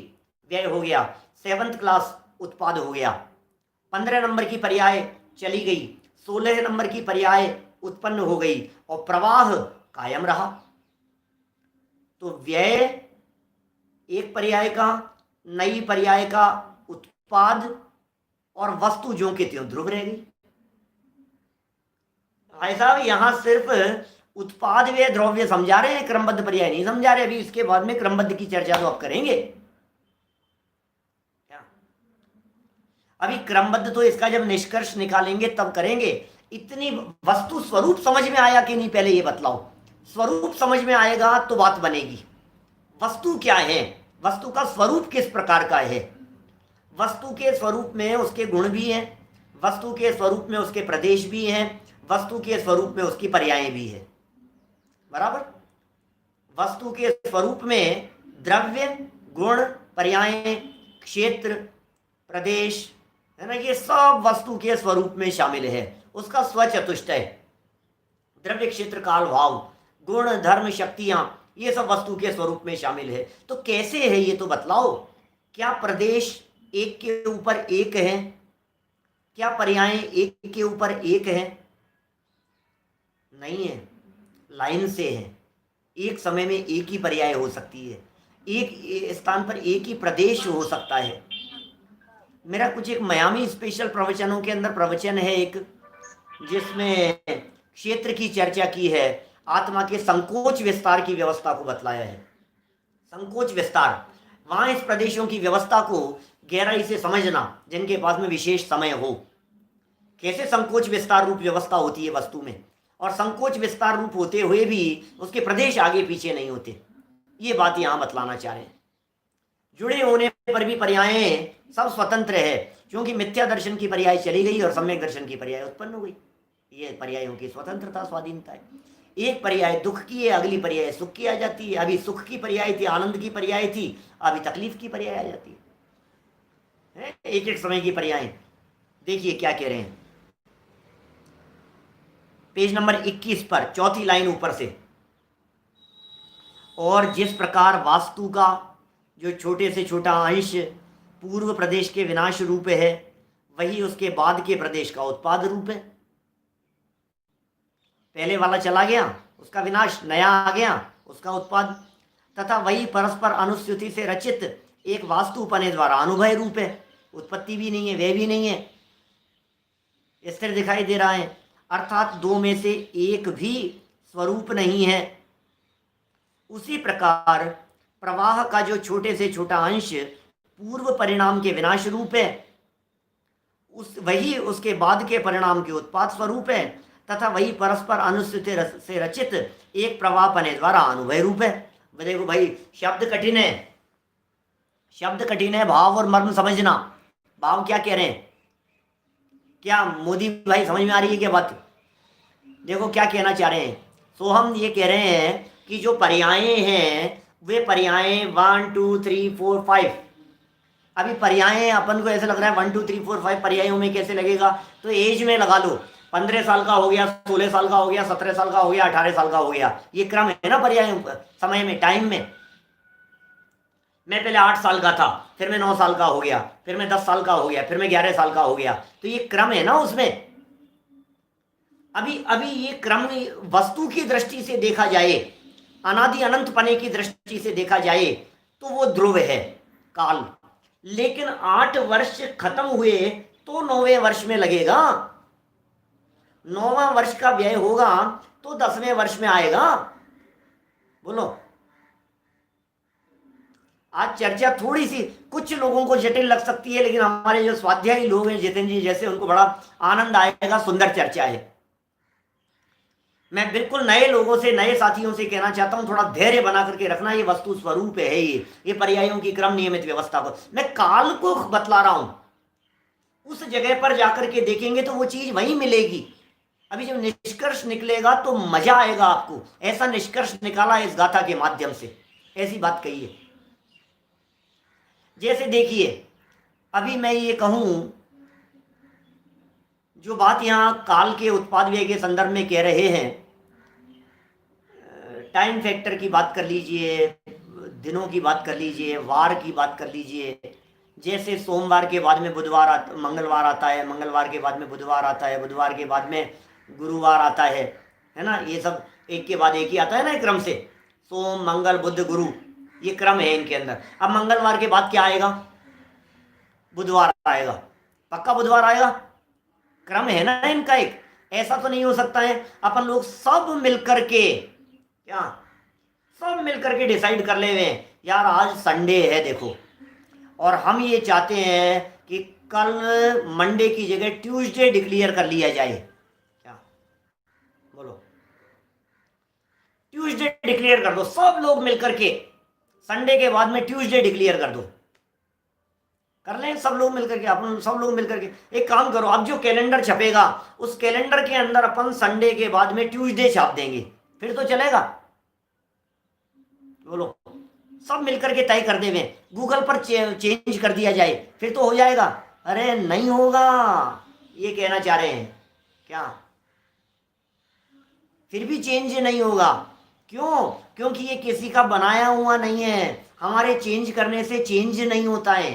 व्यय हो गया। 7th क्लास उत्पाद हो गया। 15 नंबर की पर्याय चली गई, 16 नंबर की पर्याय उत्पन्न हो गई और प्रवाह कायम रहा। तो व्यय एक पर्याय का, नई पर्याय का उत्पाद और वस्तु ज्यों के त्यों ध्रुव रह गई। भाई साहब यहां सिर्फ उत्पाद व द्रव्य समझा रहे हैं, क्रमबद्ध पर्याय नहीं समझा रहे। अभी इसके बाद में क्रमबद्ध की चर्चा तो आप करेंगे। अभी क्रमबद्ध तो इसका जब निष्कर्ष निकालेंगे तब करेंगे। इतनी वस्तु स्वरूप समझ में आया कि नहीं, पहले ये बतलाओ। स्वरूप समझ में आएगा तो बात बनेगी। वस्तु क्या है, वस्तु का स्वरूप किस प्रकार का है। वस्तु के स्वरूप में उसके गुण भी हैं, वस्तु के स्वरूप में उसके प्रदेश भी हैं, वस्तु के स्वरूप में उसकी पर्यायें भी है। बराबर। वस्तु के स्वरूप में द्रव्य, गुण, पर्यायें, क्षेत्र, प्रदेश, है ना, ये सब वस्तु के स्वरूप में शामिल है। उसका स्वचतुष्टय, द्रव्य, क्षेत्र, काल, भाव, गुण, धर्म, शक्तियां, ये सब वस्तु के स्वरूप में शामिल है। तो कैसे है ये तो बतलाओ। क्या प्रदेश एक के ऊपर एक है? क्या पर्यायें एक के ऊपर एक है? नहीं है, लाइन से है। एक समय में एक ही पर्याय हो सकती है, एक स्थान पर एक ही प्रदेश हो सकता है। मेरा कुछ एक मयामी स्पेशल प्रवचनों के अंदर प्रवचन है एक, जिसमें क्षेत्र की चर्चा की है, आत्मा के संकोच विस्तार की व्यवस्था को बतलाया है। संकोच विस्तार, वहां इस प्रदेशों की व्यवस्था को गहराई से समझना जिनके पास में विशेष समय हो। कैसे संकोच विस्तार रूप व्यवस्था होती है वस्तु में, और संकोच विस्तार रूप होते हुए भी उसके प्रदेश आगे पीछे नहीं होते, ये बात यहां बतलाना चाह रहे हैं। जुड़े होने पर भी पर्यायें सब स्वतंत्र है, क्योंकि मिथ्या दर्शन की पर्याय चली गई और सम्यक दर्शन की पर्याय उत्पन्न हो गई। ये पर्यायों की स्वतंत्रता, स्वाधीनता है। एक पर्याय दुख की है, अगली पर्याय सुख की आ जाती है। अभी सुख की पर्याय थी, आनंद की पर्याय थी, अभी तकलीफ की पर्याय आ जाती है। एक एक समय की पर्याय। देखिए क्या कह रहे हैं, पेज नंबर 21 पर चौथी लाइन ऊपर से। और जिस प्रकार वास्तु का जो छोटे से छोटा अंश पूर्व प्रदेश के विनाश रूप है, वही उसके बाद के प्रदेश का उत्पाद रूप है। पहले वाला चला गया, उसका विनाश, नया आ गया, उसका उत्पाद। तथा वही परस्पर अनुस्यूति से रचित एक वास्तुपने द्वारा अनुभव रूप है। उत्पत्ति भी नहीं है, वह भी नहीं है, स्थिर दिखाई दे रहा है। अर्थात दो में से एक भी स्वरूप नहीं है। उसी प्रकार प्रवाह का जो छोटे से छोटा अंश पूर्व परिणाम के विनाश रूप है, वही उसके बाद के परिणाम के उत्पाद स्वरूप है। तथा वही परस्पर अनुस्यूति से रचित एक प्रवाहपने द्वारा अनुभव रूप है। देखो भाई, शब्द कठिन है, शब्द कठिन है, भाव और मर्म समझना। भाव क्या कह रहे हैं, क्या मोदी भाई समझ में आ रही है क्या बात? देखो क्या कहना चाह रहे हैं। सो हम ये कह रहे हैं कि जो पर्यायें हैं वे पर्यायें 1 2 3 4 5। अभी पर्यायें अपन को ऐसे लग रहा है 1 2 3 4 5 पर्यायों में कैसे लगेगा, तो एज में लगा लो। 15 साल का हो गया, 16 साल का हो गया, 17 साल का हो गया, 18 साल का हो गया, ये क्रम है ना पर्यायों समय में, टाइम में। मैं पहले 8 साल का था, फिर मैं 9 साल का हो गया, फिर मैं 10 साल का हो गया, फिर मैं 11 साल का हो गया, तो ये क्रम है ना उसमें। अभी ये क्रम वस्तु की दृष्टि से देखा जाए, अनादि अनंत पने की दृष्टि से देखा जाए तो वो ध्रुव है काल। लेकिन 8 वर्ष खत्म हुए तो 9वें वर्ष में लगेगा। 9वां वर्ष का व्यय होगा तो 10वें वर्ष में आएगा। बोलो, आज चर्चा थोड़ी सी कुछ लोगों को जटिल लग सकती है, लेकिन हमारे जो स्वाध्यायी लोग हैं जितेंद्र जी जैसे, उनको बड़ा आनंद आएगा। सुंदर चर्चा है। मैं बिल्कुल नए लोगों से, नए साथियों से कहना चाहता हूं, थोड़ा धैर्य बना करके रखना। ये वस्तु स्वरूप है, ये पर्यायों की क्रम नियमित व्यवस्था को मैं काल को बतला रहा हूं। उस जगह पर जाकर के देखेंगे तो वो चीज वहीं मिलेगी। अभी जब निष्कर्ष निकलेगा तो मजा आएगा आपको। ऐसा निष्कर्ष निकाला इस गाथा के माध्यम से, ऐसी बात कही है। जैसे देखिए, अभी मैं ये कहूं, जो बात यहां काल के उत्पाद व्यय के संदर्भ में कह रहे हैं, टाइम फैक्टर की बात कर लीजिए, दिनों की बात कर लीजिए, वार की बात कर लीजिए। जैसे सोमवार के बाद में बुधवार मंगलवार आता है, मंगलवार के बाद में बुधवार आता है, बुधवार के बाद में गुरुवार आता है ना। ये सब एक के बाद एक ही आता है ना, क्रम से। सोम मंगल बुध गुरु, ये क्रम है इनके अंदर। अब मंगलवार के बाद क्या आएगा? बुधवार आएगा, पक्का बुधवार आएगा। क्रम है ना इनका एक। ऐसा तो नहीं हो सकता है अपन लोग सब मिलकर के, क्या सब मिलकर के डिसाइड कर ले हुए हैं यार आज संडे है देखो, और हम ये चाहते हैं कि कल मंडे की जगह ट्यूसडे डिक्लेयर कर लिया जाए। क्या बोलो, ट्यूसडे डिक्लेयर कर दो सब लोग मिलकर के। संडे के बाद में ट्यूसडे डिक्लेयर कर दो, कर लें सब लोग मिलकर के। अपन सब लोग मिलकर के एक काम करो, अब जो कैलेंडर छपेगा उस कैलेंडर के अंदर अपन संडे के बाद में ट्यूसडे छाप देंगे, फिर तो चलेगा। बोलो, सब मिलकर के तय कर देंगे, गूगल पर चेंज कर दिया जाए, फिर तो हो जाएगा। अरे नहीं होगा, ये कहना चाह रहे हैं क्या? फिर भी चेंज नहीं होगा। क्यों? क्योंकि ये किसी का बनाया हुआ नहीं है। हमारे चेंज करने से चेंज नहीं होता है।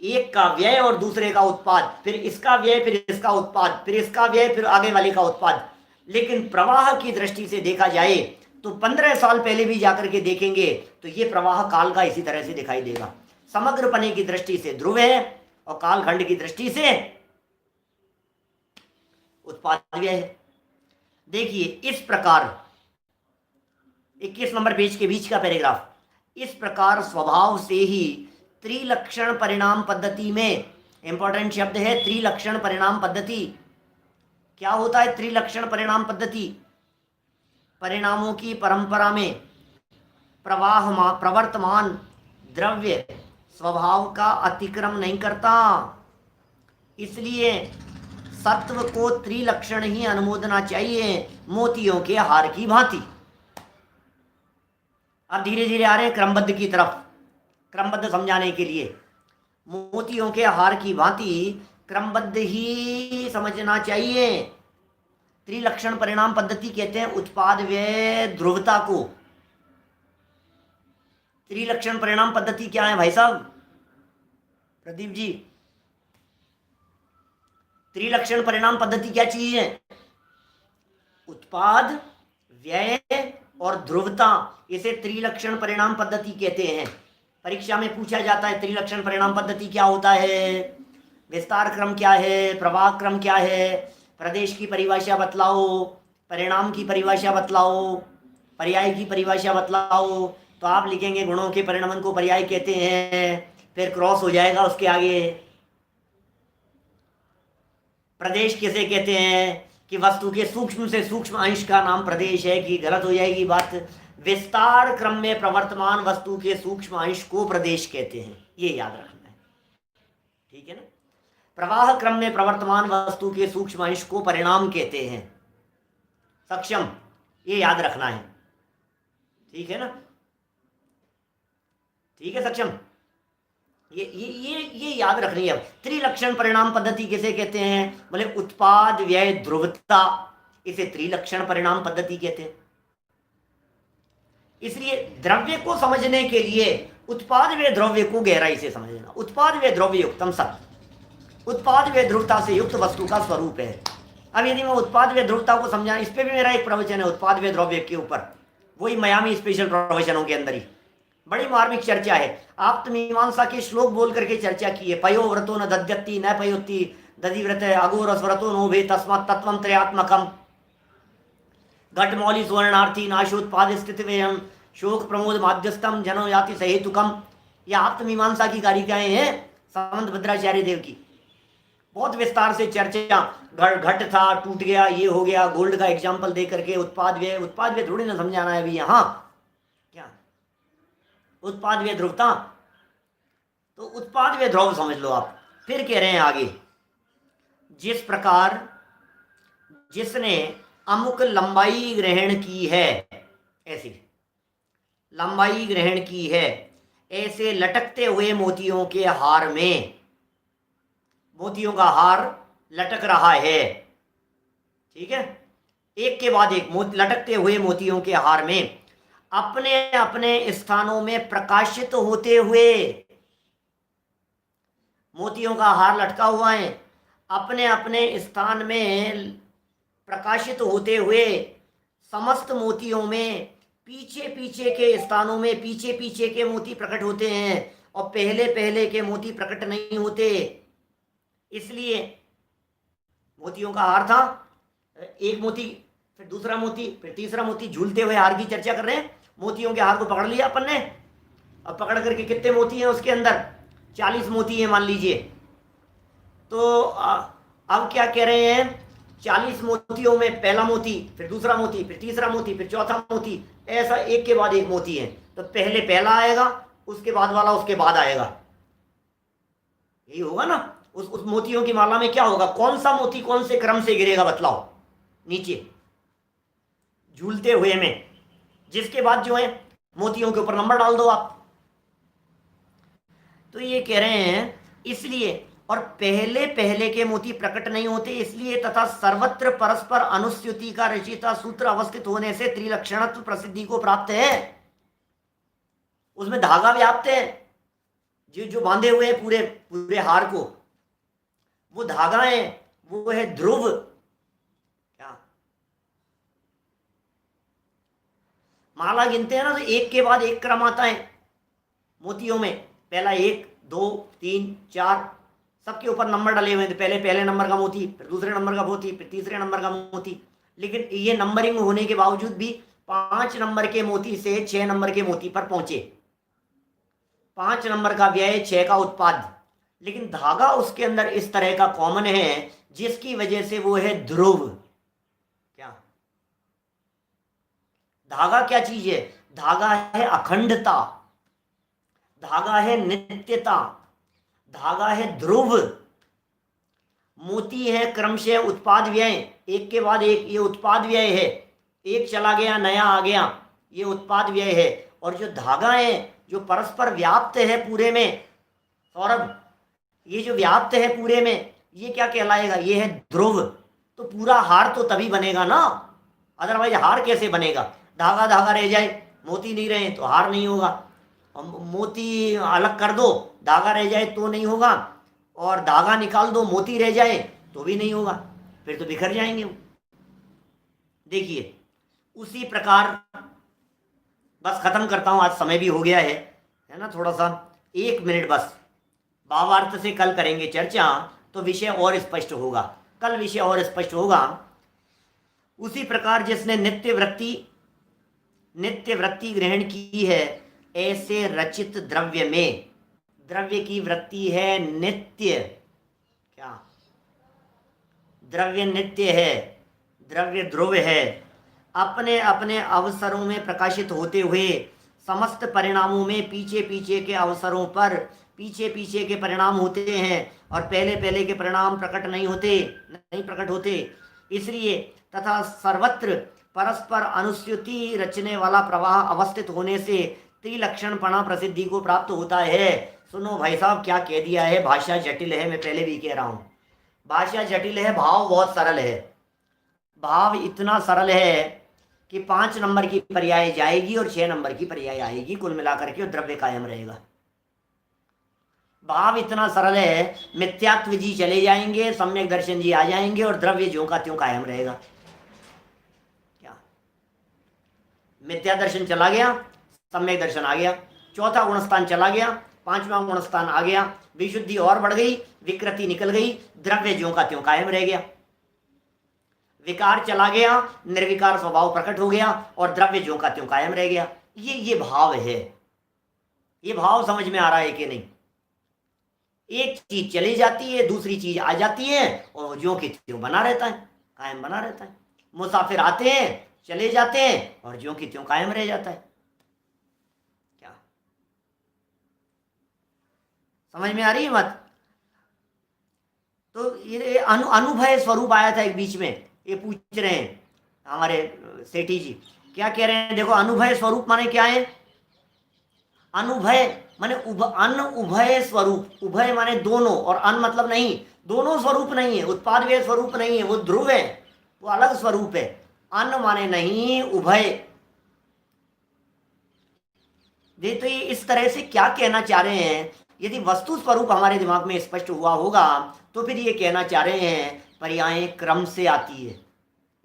एक का व्यय और दूसरे का उत्पाद, फिर इसका व्यय, फिर इसका उत्पाद, फिर इसका व्यय, फिर आगे वाले का उत्पाद। लेकिन प्रवाह की दृष्टि से देखा जाए तो 15 साल पहले भी जाकर के देखेंगे तो ये प्रवाह काल का इसी तरह से दिखाई देगा। समग्र पने की दृष्टि से ध्रुव है और कालखंड की दृष्टि से उत्पाद व्यय है। देखिए इस प्रकार 21 नंबर पेज के बीच का पैराग्राफ, इस प्रकार स्वभाव से ही त्रिलक्षण परिणाम पद्धति में, इंपॉर्टेंट शब्द है त्रिलक्षण परिणाम पद्धति। क्या होता है त्रिलक्षण परिणाम पद्धति? परिणामों की परंपरा में प्रवर्तमान द्रव्य स्वभाव का अतिक्रम नहीं करता, इसलिए सत्व को त्रिलक्षण ही अनुमोदना चाहिए, मोतियों के हार की भांति। अब धीरे धीरे आ रहे हैं क्रमबद्ध की तरफ, क्रमबद्ध समझाने के लिए। मोतियों के हार की भांति क्रमबद्ध ही समझना चाहिए। त्रिलक्षण परिणाम पद्धति कहते हैं उत्पाद व्यय ध्रुवता को। त्रिलक्षण परिणाम पद्धति क्या है भाई साहब? प्रदीप जी, त्रिलक्षण परिणाम पद्धति क्या चीज है? उत्पाद व्यय और ध्रुवता, इसे त्रिलक्षण परिणाम पद्धति कहते हैं। परीक्षा में पूछा जाता है त्रिलक्षण परिणाम पद्धति क्या होता है, विस्तार क्रम क्या है, प्रवाह क्रम क्या है, प्रदेश की परिभाषा बतलाओ, परिणाम की परिभाषा बतलाओ, पर्याय की परिभाषा बतलाओ। तो आप लिखेंगे गुणों के परिणमन को पर्याय कहते हैं, फिर क्रॉस हो जाएगा उसके आगे। प्रदेश किसे कहते हैं कि वस्तु के सूक्ष्म से सूक्ष्म अंश का नाम प्रदेश है, कि गलत हो जाएगी बात। विस्तार क्रम में प्रवर्तमान वस्तु के सूक्ष्म अंश को प्रदेश कहते हैं, ये याद रखना है, ठीक है ना। प्रवाह क्रम में प्रवर्तमान वस्तु के सूक्ष्म अंश को परिणाम कहते हैं। सक्षम, ये याद रखना है, ठीक है ना, ठीक है सक्षम, ये याद रखनी है। त्रिलक्षण परिणाम पद्धति किसे कहते हैं? बोले उत्पाद व्यय ध्रुवता, इसे त्रिलक्षण परिणाम पद्धति कहते हैं। इसलिए द्रव्य को समझने के लिए उत्पाद व्यय द्रव्य को गहराई से समझना। उत्पाद व्यय द्रव्य युक्तम सत, उत्पाद व्यय ध्रुवता से युक्त वस्तु का स्वरूप है। अब यदि मैं उत्पाद व्यय ध्रुवता को समझा, इस पे भी मेरा एक प्रवचन है उत्पाद व्यय द्रव्य के ऊपर, वही मयामी स्पेशल प्रवचनों के अंदर ही। बड़ी मार्मिक चर्चा है। आप्तमीमांसा के श्लोक बोल करके चर्चा की है। पयो व्रतो न दद्यति न पयोति दधिव्रत अघोर व्रतो नोभे तस्मात् तत्वं त्रयात्मकम् घटमौली सुवर्णार्थी नाशोत्पाद स्थित व्ययम शोक प्रमोद माध्यस्थम जनो याति सहेतुकम। यह आप्तमीमांसा की कारिकाएं हैं समंत भद्राचार्य देव की। बहुत विस्तार से चर्चा, घट था टूट गया, ये हो गया, गोल्ड का एग्जाम्पल दे करके उत्पाद व्यय थोड़ी ना समझाना है अभी यहाँ। क्या उत्पाद व्यय ध्रुवता, तो उत्पाद व्यय ध्रुव समझ लो आप। फिर कह रहे हैं आगे, जिस प्रकार जिसने अमुक लंबाई ग्रहण की है, ऐसी लंबाई ग्रहण की है, ऐसे लटकते हुए मोतियों के हार में, मोतियों का हार लटक रहा है, ठीक है, एक के बाद एक लटकते हुए मोतियों के हार में अपने अपने स्थानों में प्रकाशित होते हुए, मोतियों का हार लटका हुआ है, अपने अपने स्थान में प्रकाशित होते हुए समस्त मोतियों में पीछे पीछे के स्थानों में पीछे पीछे के मोती प्रकट होते हैं और पहले पहले के मोती प्रकट नहीं होते। इसलिए मोतियों का हार था, एक मोती, फिर दूसरा मोती, फिर तीसरा मोती, झूलते हुए हार की चर्चा कर रहे हैं। मोतियों के हार को पकड़ लिया अपन ने, अब पकड़ करके कितने मोती हैं उसके अंदर, 40 मोती हैं मान लीजिए। तो अब क्या कह रहे हैं, 40 मोतियों में पहला मोती, फिर दूसरा मोती, फिर तीसरा मोती, फिर चौथा मोती, ऐसा एक के बाद एक मोती है। तो पहले पहला आएगा, उसके बाद वाला उसके बाद आएगा, यही होगा ना। उस मोतियों की माला में क्या होगा, कौन सा मोती कौन से क्रम से गिरेगा बतलाओ, नीचे झूलते हुए में, जिसके बाद जो है मोतियों के ऊपर नंबर डाल दो आप। तो ये कह रहे हैं इसलिए, और पहले पहले के मोती प्रकट नहीं होते इसलिए, तथा सर्वत्र परस्पर अनुस्यूति का रचिता सूत्र अवस्थित होने से त्रिलक्षणत्व प्रसिद्धि को प्राप्त है। उसमें धागा व्याप्त है, जो बांधे हुए हैं पूरे पूरे हार को, वो धागा है, वो है ध्रुव। क्या माला गिनते हैं ना, तो एक के बाद एक क्रम आता है मोतियों में, पहला 1 2 3 4, सबके ऊपर नंबर डले हुए हैं। पहले पहले नंबर का मोती, फिर दूसरे नंबर का मोती, फिर तीसरे नंबर का मोती। लेकिन ये नंबरिंग होने के बावजूद भी 5 नंबर के मोती से 6 नंबर के मोती पर पहुंचे, 5 नंबर का व्यय, 6 का उत्पाद। लेकिन धागा उसके अंदर इस तरह का कॉमन है जिसकी वजह से वो है ध्रुव। क्या धागा क्या चीज है, धागा है अखंडता, धागा है नित्यता, धागा है ध्रुव। मोती है क्रमशः उत्पाद व्यय, एक के बाद एक, ये उत्पाद व्यय है, एक चला गया नया आ गया, ये उत्पाद व्यय है। और जो धागा है जो परस्पर व्याप्त है पूरे में, सौरभ ये जो व्याप्त है पूरे में, ये क्या कहलाएगा, ये है ध्रुव। तो पूरा हार तो तभी बनेगा ना, अदरवाइज हार कैसे बनेगा। धागा धागा रह जाए, मोती नहीं रहे तो हार नहीं होगा, मोती अलग कर दो धागा रह जाए तो नहीं होगा, और धागा निकाल दो मोती रह जाए तो भी नहीं होगा, फिर तो बिखर जाएंगे वो। देखिए उसी प्रकार, बस खत्म करता हूं, आज समय भी हो गया है ना, थोड़ा सा 1 मिनट बस। भावार्थ से कल करेंगे चर्चा, तो विषय और स्पष्ट होगा, कल विषय और स्पष्ट होगा। उसी प्रकार जिसने नित्य वृत्ति ग्रहण की है, ऐसे रचित द्रव्य में, द्रव्य की वृत्ति है नित्य, क्या द्रव्य नित्य है, द्रव्य ध्रुव है, अपने अपने अवसरों में प्रकाशित होते हुए समस्त परिणामों में पीछे पीछे के अवसरों पर पीछे पीछे के परिणाम होते हैं, और पहले पहले के परिणाम प्रकट नहीं प्रकट होते। इसलिए तथा सर्वत्र परस्पर अनुस्यूति रचने वाला प्रवाह अवस्थित होने से त्रिलक्षणपणा प्रसिद्धि को प्राप्त होता है। सुनो भाई साहब, क्या कह दिया है, भाषा जटिल है, मैं पहले भी कह रहा हूँ, भाषा जटिल है, भाव बहुत सरल है। भाव इतना सरल है कि 5 नंबर की पर्याय जाएगी और 6 नंबर की पर्याय आएगी, कुल मिलाकर के, और द्रव्य कायम रहेगा। भाव इतना सरल है, मिथ्यात्व जी चले जाएंगे, सम्यक दर्शन जी आ जाएंगे, और द्रव्य ज्यों का त्यों कायम रहेगा। क्या मिथ्या दर्शन चला गया, सम्यक दर्शन आ गया, चौथा गुणस्थान चला गया, पांचवा गुणस्थान आ गया, विशुद्धि और बढ़ गई, विकृति निकल गई, द्रव्य ज्यों का त्यों कायम रह गया। विकार चला गया, निर्विकार स्वभाव प्रकट हो गया और द्रव्य ज्यों का त्यों कायम रह गया। ये भाव है। ये भाव समझ में आ रहा है कि नहीं? एक चीज चली जाती है, दूसरी चीज आ जाती है और ज्यों की त्यों बना रहता है, कायम बना रहता है। मुसाफिर आते हैं, चले जाते हैं और ज्यों की त्यों कायम रह जाता है। क्या समझ में आ रही है बात? तो ये अनुभव स्वरूप आया था एक बीच में, ये पूछ रहे हैं हमारे सेठी जी, क्या कह रहे हैं? देखो, अनुभव स्वरूप माने क्या है? अनुभव माने अन उभय स्वरूप। उभय माने दोनों, और अन मतलब नहीं, दोनों स्वरूप नहीं है, उत्पाद व्यय स्वरूप नहीं है, वो ध्रुव है, वो अलग स्वरूप है। अन माने नहीं, उभय। तो ये इस तरह से क्या कहना चाह रहे हैं? यदि वस्तु स्वरूप हमारे दिमाग में स्पष्ट हुआ होगा तो फिर ये कहना चाह रहे हैं पर्याय क्रम से आती है,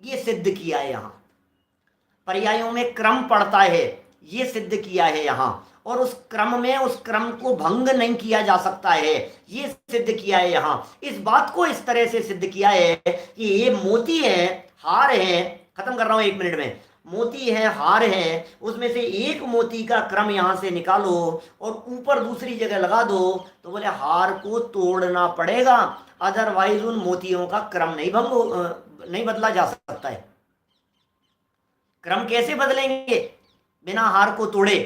ये सिद्ध किया है यहाँ। पर्यायों में क्रम पड़ता है, ये सिद्ध किया है यहाँ। और उस क्रम में उस क्रम को भंग नहीं किया जा सकता है, ये सिद्ध किया है यहाँ। इस बात को इस तरह से सिद्ध किया है कि ये मोती है, हार है, खत्म कर रहा हूं 1 मिनट में। मोती है, हार है, उसमें से एक मोती का क्रम यहां से निकालो और ऊपर दूसरी जगह लगा दो, तो बोले हार को तोड़ना पड़ेगा, अदरवाइज उन मोतियों का क्रम नहीं बदला जा सकता है। क्रम कैसे बदलेंगे बिना हार को तोड़े?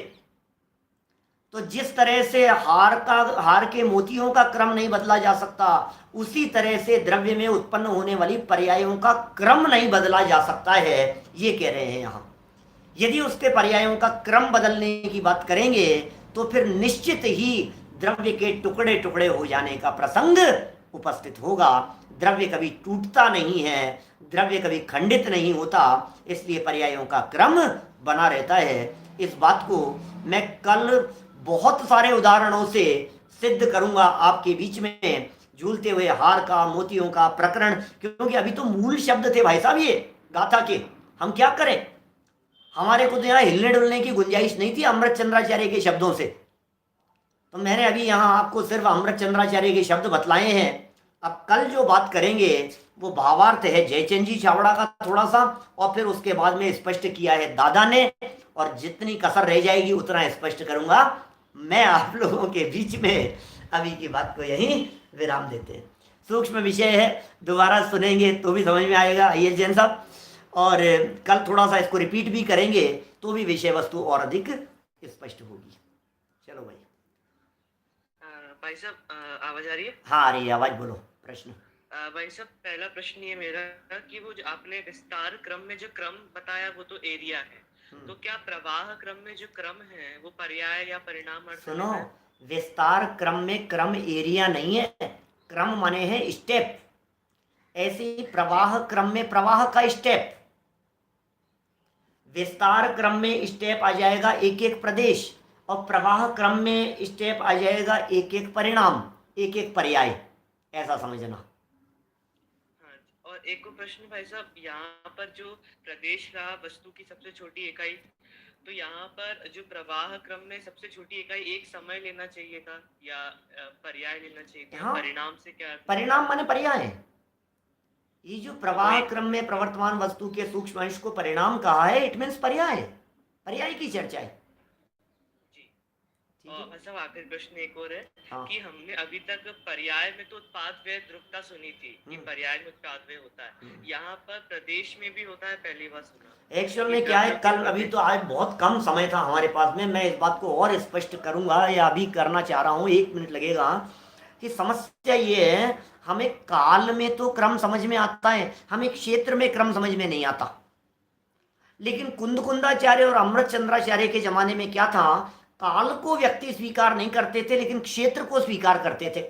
तो जिस तरह से हार के मोतियों का क्रम नहीं बदला जा सकता, उसी तरह से द्रव्य में उत्पन्न होने वाली पर्यायों का क्रम नहीं बदला जा सकता है, ये कह रहे हैं यहाँ। यदि उसके पर्यायों का क्रम बदलने की बात करेंगे तो फिर निश्चित ही द्रव्य के टुकड़े टुकड़े हो जाने का प्रसंग उपस्थित होगा। द्रव्य कभी टूटता नहीं है, द्रव्य कभी खंडित नहीं होता, इसलिए पर्यायों का क्रम बना रहता है। इस बात को मैं कल बहुत सारे उदाहरणों से सिद्ध करूंगा आपके बीच में, झूलते हुए हार का, मोतियों का प्रकरण, क्योंकि अभी तो मूल शब्द थे भाई साहब ये गाथा के। हम क्या करें, हमारे को तो यहाँ हिलने डुलने की गुंजाइश नहीं थी अमृत चंद्राचार्य के शब्दों से, तो मैंने अभी यहाँ आपको सिर्फ अमृत चंद्राचार्य के शब्द बतलाए हैं। अब कल जो बात करेंगे वो भावार्थ है जयचंद जी छावड़ा का थोड़ा सा, और फिर उसके बाद में स्पष्ट किया है दादा ने, और जितनी कसर रह जाएगी उतना स्पष्ट करूंगा मैं आप लोगों के बीच में। अभी की बात को यहीं विराम देते हैं। सूक्ष्म विषय है, दोबारा सुनेंगे तो भी समझ में आएगा ये जैन साहब, और कल थोड़ा सा इसको रिपीट भी करेंगे तो भी विषय वस्तु और अधिक स्पष्ट होगी। चलो भाई। भाई साहब आवाज आ रही है? हाँ आ रही है आवाज, बोलो प्रश्न। भाई साहब पहला प्रश्न ये मेरा कि वो जो आपने विस्तार क्रम में जो क्रम बताया वो तो एरिया है, तो क्या प्रवाह क्रम में जो क्रम है वो पर्याय या परिणाम अर्थ सुनो, है? विस्तार क्रम में क्रम एरिया नहीं है, क्रम माने है स्टेप। ऐसे ही प्रवाह क्रम में प्रवाह का स्टेप, विस्तार क्रम में स्टेप आ जाएगा एक एक प्रदेश, और प्रवाह क्रम में स्टेप आ जाएगा एक एक परिणाम, एक एक पर्याय, ऐसा समझना। हाँ, और एक को प्रश्न भाई साहब, यहाँ पर जो प्रदेश रहा वस्तु की सबसे छोटी इकाई, तो यहाँ पर जो प्रवाह क्रम में सबसे छोटी इकाई एक समय लेना चाहिए था या पर्याय लेना चाहिए था? हाँ, परिणाम से क्या? परिणाम माने पर्याय। ये जो प्रवाह क्रम में प्रवर्तमान वस्तु के सूक्ष्म अंश को परिणाम कहा है, इट मीन्स पर्याय, पर्याय की चर्चा है। और सब आखिरी प्रश्न एक और है। हाँ। कि हमने अभी तक पर्याय में तो उत्पाद व्यय ध्रुवता सुनी थी कि पर्याय में उत्पाद व्यय होता है, यहाँ पर प्रदेश में भी होता है, पहली बार सुना। एक्चुअल में क्या है, कल अभी तो आज बहुत कम समय था हमारे पास में, मैं इस बात को और स्पष्ट करूंगा या अभी करना चाह रहा हूँ, 1 मिनट लगेगा। कि समस्या ये है, हमें काल में तो क्रम समझ में आता है, हमें क्षेत्र में क्रम समझ में नहीं आता। लेकिन कुंदकुंदाचार्य और अमृत चंद्राचार्य के जमाने में क्या था, काल को व्यक्ति स्वीकार नहीं करते थे लेकिन क्षेत्र को स्वीकार करते थे,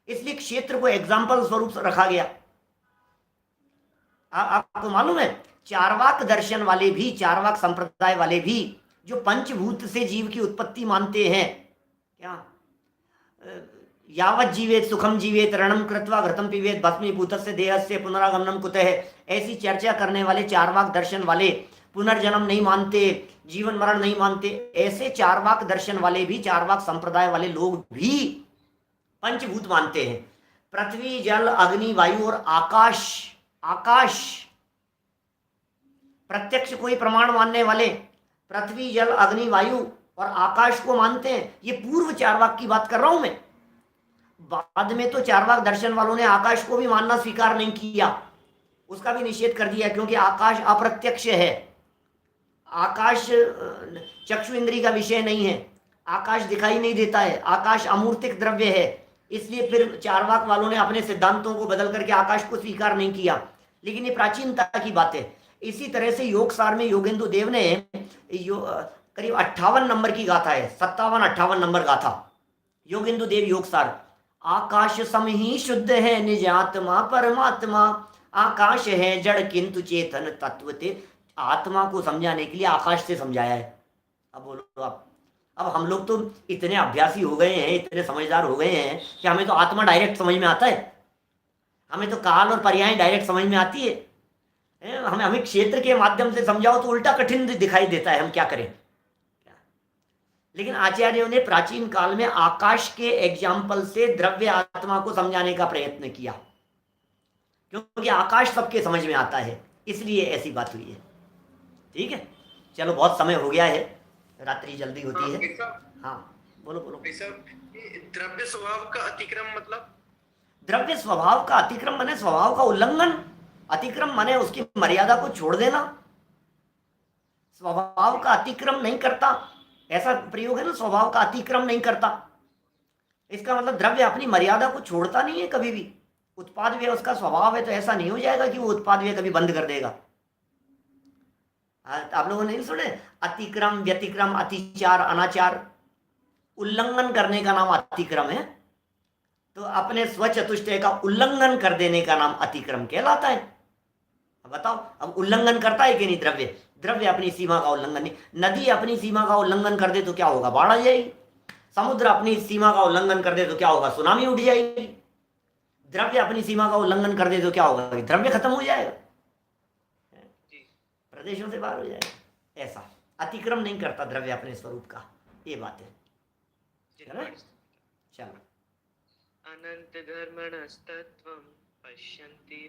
इसलिए क्षेत्र को एग्जाम्पल स्वरूप रखा गया। आपको मालूम है, चारवाक दर्शन वाले भी, चारवाक संप्रदाय वाले भी, जो पंचभूत से जीव की उत्पत्ति मानते हैं, क्या यावत जीवेत सुखम जीवेत रणम कृत्वा घृतम पीवेत भस्मीभूतस्य देहस्य पुनरागमनम कुतः, ऐसी चर्चा करने वाले चारवाक दर्शन वाले पुनर्जन्म नहीं मानते, जीवन मरण नहीं मानते, ऐसे चारवाक दर्शन वाले भी, चारवाक संप्रदाय वाले लोग भी पंचभूत मानते हैं। पृथ्वी, जल, अग्नि, वायु और आकाश। आकाश प्रत्यक्ष कोई प्रमाण मानने वाले पृथ्वी, जल, अग्नि, वायु और आकाश को मानते हैं। ये पूर्व चारवाक की बात कर रहा हूं मैं। बाद में तो चारवाक दर्शन वालों ने आकाश को भी मानना स्वीकार नहीं किया, उसका भी निषेध कर दिया, क्योंकि आकाश अप्रत्यक्ष है। आकाश चक्षु इंद्री का विषय नहीं है, आकाश दिखाई नहीं देता है, आकाश अमूर्तिक द्रव्य है। इसलिए फिर चारवाक वालों ने अपने सिद्धांतों को बदल करके आकाश को स्वीकार नहीं किया। लेकिन ये प्राचीनता की बात है। इसी तरह से योग सार में योगेंदु देव ने करीब 58 नंबर की गाथा है, 57-58 नंबर गाथा, योगेंदु देव योग सार। आकाश सम ही शुद्ध है निज आत्मा परमात्मा, आकाश है जड़ किंतु चेतन तत्व ते। आत्मा को समझाने के लिए आकाश से समझाया है। अब बोलो आप, अब हम लोग तो इतने अभ्यासी हो गए हैं, इतने समझदार हो गए हैं कि हमें तो आत्मा डायरेक्ट समझ में आता है, हमें तो काल और पर्याय डायरेक्ट समझ में आती है। हमें क्षेत्र के माध्यम से समझाओ तो उल्टा कठिन दिखाई देता है, हम क्या करें। लेकिन आचार्यों ने प्राचीन काल में आकाश के एग्जाम्पल से द्रव्य आत्मा को समझाने का प्रयत्न किया, क्योंकि आकाश सबके समझ में आता है, इसलिए ऐसी बात हुई है। ठीक है, चलो बहुत समय हो गया है, रात्रि जल्दी होती है। हाँ बोलो बोलो। द्रव्य स्वभाव का अतिक्रम मतलब? द्रव्य स्वभाव का अतिक्रम माने स्वभाव का उल्लंघन, अतिक्रम माने उसकी मर्यादा को छोड़ देना। स्वभाव का अतिक्रम नहीं करता, ऐसा प्रयोग है ना, स्वभाव का अतिक्रम नहीं करता। इसका मतलब द्रव्य अपनी मर्यादा को छोड़ता नहीं है कभी भी। उत्पाद व्यय उसका स्वभाव है, तो ऐसा नहीं हो जाएगा कि वो उत्पाद व्यय कभी बंद कर देगा। आप लोगों ने नहीं सुने, अतिक्रम, व्यतिक्रम, अतिचार, अनाचार, उल्लंघन करने का नाम अतिक्रम है। तो अपने स्वचतुष्टय का उल्लंघन कर देने का नाम अतिक्रम कहलाता है। अब बताओ, अब उल्लंघन करता है कि नहीं द्रव्य? द्रव्य अपनी सीमा का उल्लंघन नहीं। नदी अपनी सीमा का उल्लंघन कर दे तो क्या होगा? बाढ़ आ जाएगी। समुद्र अपनी सीमा का उल्लंघन कर दे तो क्या होगा? सुनामी उठ जाएगी। द्रव्य अपनी सीमा का उल्लंघन कर दे तो क्या होगा? द्रव्य खत्म हो जाएगा, प्रदेशों से बाहर हो जाएगा। ऐसा अतिक्रम नहीं करता द्रव्य अपने स्वरूप का, ये बात है। चलो, अनंत धर्मणस्तत्वं पश्यन्ति